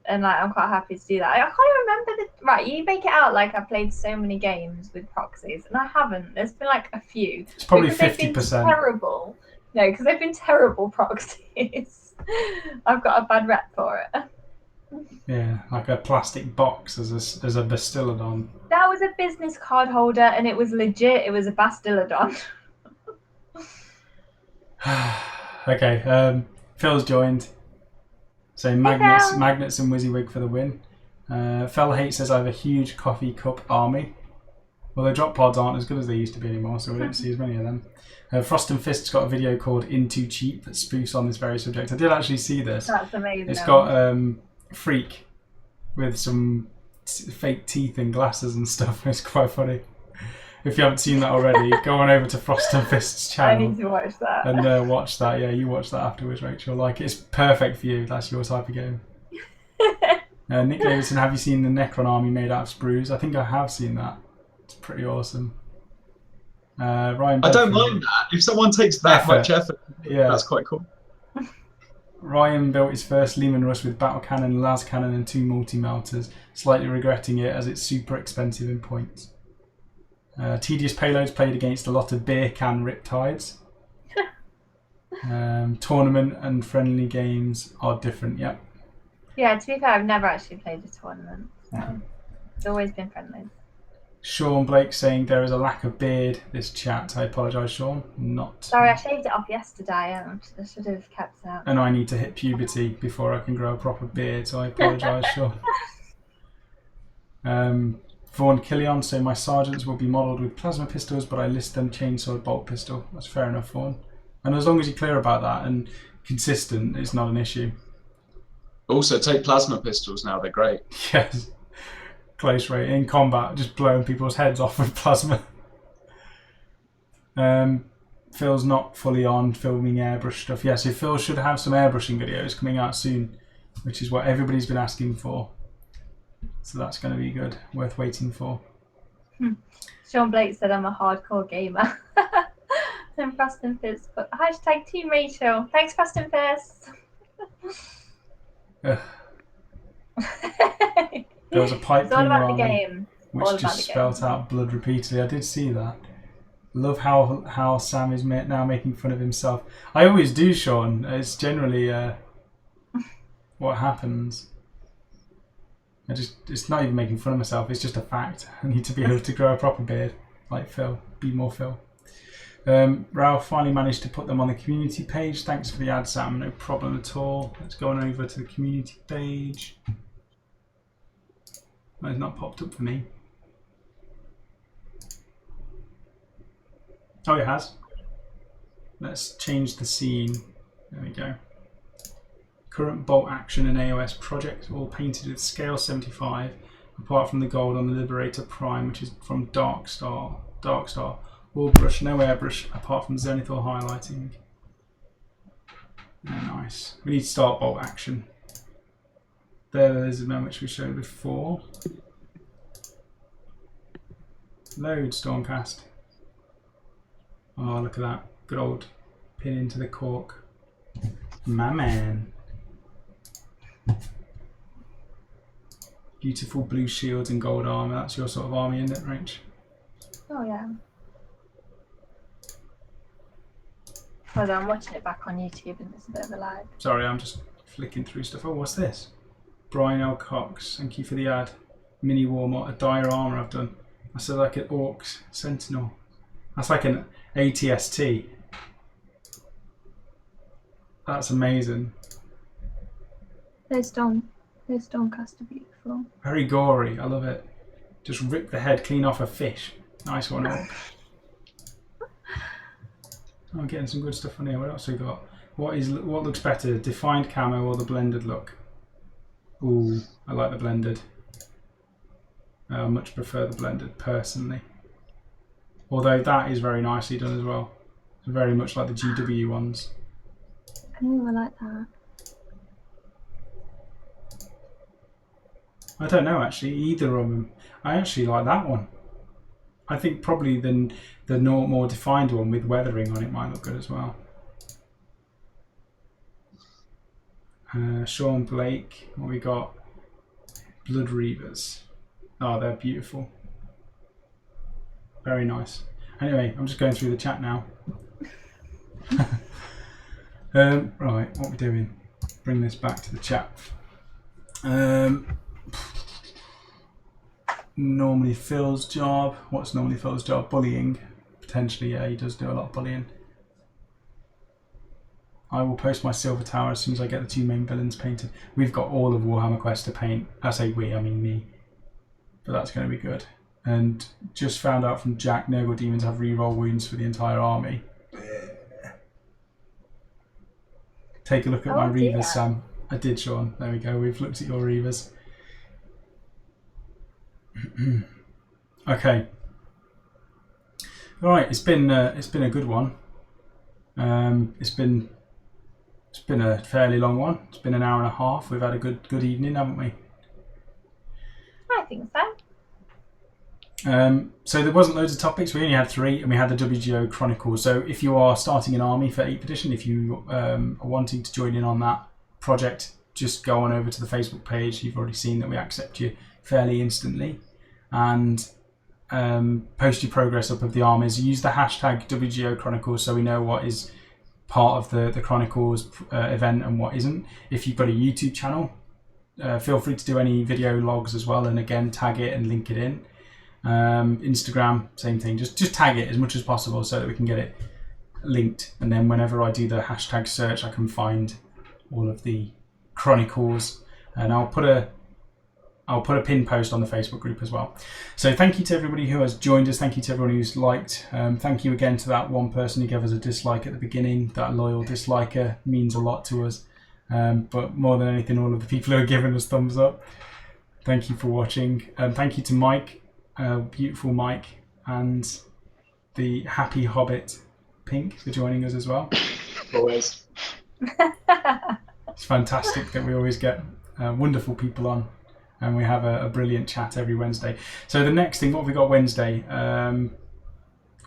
And I'm quite happy to do that. I can't remember right. You make it out like I played so many games with proxies, and I haven't. There's been like a few. It's probably 50%. Terrible. No, because they've been terrible proxies. I've got a bad rep for it. Yeah, like a plastic box as a Bastillodon. That was a business card holder, and it was legit. It was a Bastillodon. Okay, Phil's joined. So magnets and WYSIWYG for the win. Fel Hate says I have a huge coffee cup army. Well, the drop pods aren't as good as they used to be anymore, so we don't see as many of them. Frost and Fist's got a video called In Too Cheap that spoofs on this very subject. I did actually see this. That's amazing. It's got Freak with some fake teeth and glasses and stuff. It's quite funny. If you haven't seen that already, go on over to Frost and Fist's channel. I need to watch that. And watch that. Yeah, you watch that afterwards, Rachel. Like, it's perfect for you. That's your type of game. Nick Davidson, have you seen the Necron army made out of sprues? I think I have seen that. It's pretty awesome. Ryan, I don't mind that. If someone takes that much effort, yeah, that's quite cool. Ryan built his first Lehman Russ with battle cannon, las cannon, and 2 multi-melters, slightly regretting it as it's super expensive in points. Tedious Payloads played against a lot of beer can riptides. Tournament and friendly games are different, yep. Yeah, to be fair, I've never actually played a tournament, so it's always been friendly. Sean Blake saying there is a lack of beard this chat. I apologise, Sean. Not. Sorry, I shaved it off yesterday. I should have kept that. And I need to hit puberty before I can grow a proper beard, so I apologise, Sean. Vaughan Killion, so my sergeants will be modelled with plasma pistols, but I list them chainsaw bolt pistol. That's fair enough, Vaughan. And as long as you're clear about that and consistent, it's not an issue. Also, take plasma pistols now, they're great. Yes. Close rate in combat, just blowing people's heads off with plasma. Phil's not fully on filming airbrush stuff. Yeah, so Phil should have some airbrushing videos coming out soon, which is what everybody's been asking for. So that's going to be good, worth waiting for. Sean Blake said I'm a hardcore gamer. And Frost and Fizz, but hashtag Team Rachel. Thanks, Frost and Fizz. There was a pipe it's all cleaner about the army game. which just spelt out blood repeatedly. I did see that. Love how Sam is now making fun of himself. I always do, Sean. It's generally what happens. It's not even making fun of myself. It's just a fact. I need to be able to grow a proper beard like Phil. Be more Phil. Ralph finally managed to put them on the community page. Thanks for the ad, Sam. No problem at all. Let's go on over to the community page. Well, it's not popped up for me. Oh, it has. Let's change the scene. There we go. Current bolt action and AOS project, all painted with scale 75, apart from the gold on the Liberator Prime, which is from Dark Star. All brush, no airbrush, apart from Zenithal highlighting. Yeah, nice. We need to start bolt action. There's the one which we showed before. Load Stormcast. Oh, look at that. Good old pin into the cork. My man. Beautiful blue shields and gold armour. That's your sort of army, isn't it, Rach? Oh, yeah. Hold on, I'm watching it back on YouTube and it's a bit of a lag. Sorry, I'm just flicking through stuff. Oh, what's this? Brian L. Cox, thank you for the ad. Mini Warmot, a dire armour I've done. I said like an Orcs Sentinel. That's like an ATST. That's amazing. Those Stormcast are beautiful. Very gory. I love it. Just rip the head clean off a fish. Nice one, Orc. I'm getting some good stuff on here. What else we got? What looks better, defined camo or the blended look? Ooh, I like the blended. I much prefer the blended personally. Although that is very nicely done as well. Very much like the GW ones. Oh, I like that. I don't know actually, either of them. I actually like that one. I think probably the more defined one with weathering on it might look good as well. Sean Blake, what we got? Blood Reavers. Oh, they're beautiful. Very nice. Anyway, I'm just going through the chat now. Right, what are we doing? Bring this back to the chat. Normally Phil's job. What's normally Phil's job? Bullying. Potentially, yeah, he does do a lot of bullying. I will post my Silver Tower as soon as I get the 2 main villains painted. We've got all of Warhammer Quest to paint. I say we, I mean me. But that's going to be good. And just found out from Jack, Nurgle Demons have reroll wounds for the entire army. Take a look at my Reavers, Sam. I did, Sean. There we go. We've looked at your Reavers. Okay. All right. It's been a good one. It's been a fairly long one. It's been an hour and a half. We've had a good evening, haven't we? I think so. So there wasn't loads of topics. We only had 3, and we had the WGO Chronicles. So if you are starting an army for 8th edition, if you are wanting to join in on that project, just go on over to the Facebook page. You've already seen that we accept you fairly instantly, and post your progress up of the armies. Use the hashtag WGO Chronicles so we know what is part of the Chronicles event and what isn't. If you've got a YouTube channel, feel free to do any video logs as well, and again tag it and link it in. Instagram, same thing, just tag it as much as possible so that we can get it linked, and then whenever I do the hashtag search I can find all of the Chronicles, and I'll put a pin post on the Facebook group as well. So thank you to everybody who has joined us. Thank you to everyone who's liked. Thank you again to that one person who gave us a dislike at the beginning. That loyal disliker means a lot to us. But more than anything, all of the people who are giving us thumbs up. Thank you for watching. Thank you to Mike, beautiful Mike, and the Happy Hobbit Pink for joining us as well. Always. It's fantastic that we always get wonderful people on. And we have a brilliant chat every Wednesday. So the next thing, what have we got Wednesday?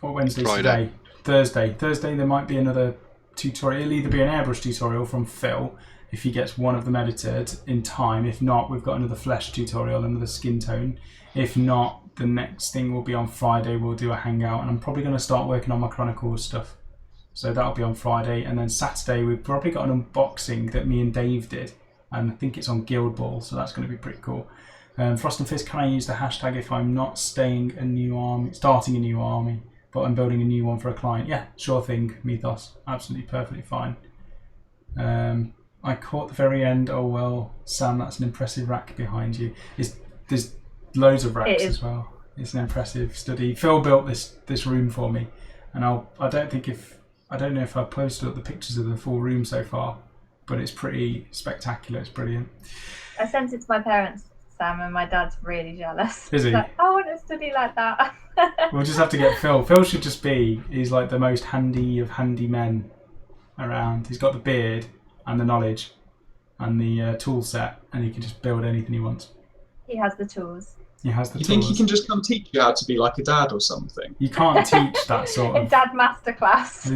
What Wednesday's Friday. today? Thursday there might be another tutorial. It'll either be an airbrush tutorial from Phil, if he gets one of them edited in time. If not, we've got another flesh tutorial, another skin tone. If not, the next thing will be on Friday. We'll do a hangout, and I'm probably going to start working on my Chronicles stuff. So that'll be on Friday. And then Saturday, we've probably got an unboxing that me and Dave did. And I think it's on Guild Ball, so that's going to be pretty cool. Frost and Fist, can I use the hashtag if I'm not starting a new army, but I'm building a new one for a client? Yeah, sure thing, Mythos. Absolutely, perfectly fine. I caught the very end. Oh well, Sam, that's an impressive rack behind you. There's loads of racks as well. It's an impressive study. Phil built this room for me, and I don't know if I've posted up the pictures of the full room so far. But it's pretty spectacular. It's brilliant. I sent it to my parents, Sam, and my dad's really jealous. Is he? He's like, I want to study like that. We'll just have to get Phil. Phil should just he's like the most handy of handy men around. He's got the beard and the knowledge and the tool set, and he can just build anything he wants. He has the tools. He has the You tools. think he can just come teach you how to be like a dad or something? You can't teach that sort A of... dad masterclass.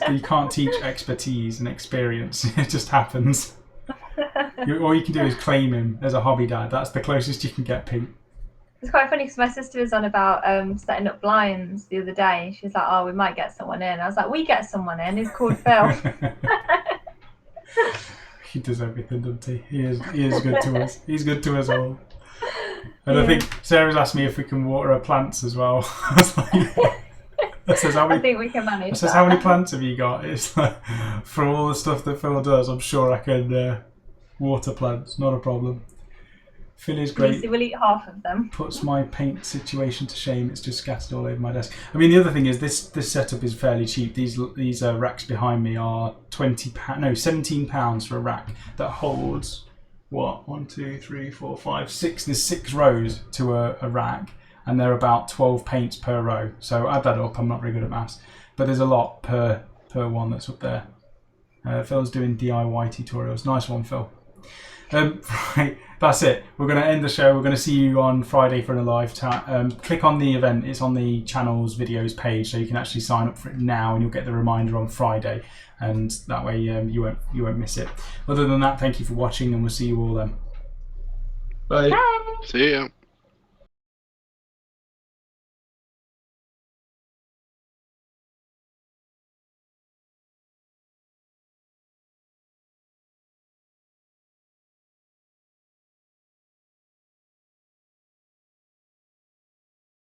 You can't teach expertise and experience. It just happens. All you can do is claim him as a hobby dad. That's the closest you can get, Pete. It's quite funny because my sister was on about setting up blinds the other day. She's like, oh, we might get someone in. I was like, we get someone in. He's called Phil. He does everything, doesn't he? He is good to us. He's good to us all. And I think Sarah's asked me if we can water her plants as well. I was like, That says how I many. think we can manage. It says that. how many plants have you got? It's like, for all the stuff that Phil does, I'm sure I can water plants. Not a problem. Phil is great. Lucy will eat half of them. Puts my paint situation to shame. It's just scattered all over my desk. I mean, the other thing is this setup is fairly cheap. These racks behind me are £17 for a rack that holds what 1, 2, 3, 4, 5, 6. There's 6 rows to a rack, and they're about 12 paints per row. So add that up. I'm not very good at maths, but there's a lot per one that's up there. Phil's doing DIY tutorials. Nice one, Phil. Right, that's it. We're going to end the show. We're going to see you on Friday for a live chat. Click on the event. It's on the channel's videos page, so you can actually sign up for it now, and you'll get the reminder on Friday, and that way you won't miss it. Other than that, thank you for watching, and we'll see you all then. Bye. Bye. See ya.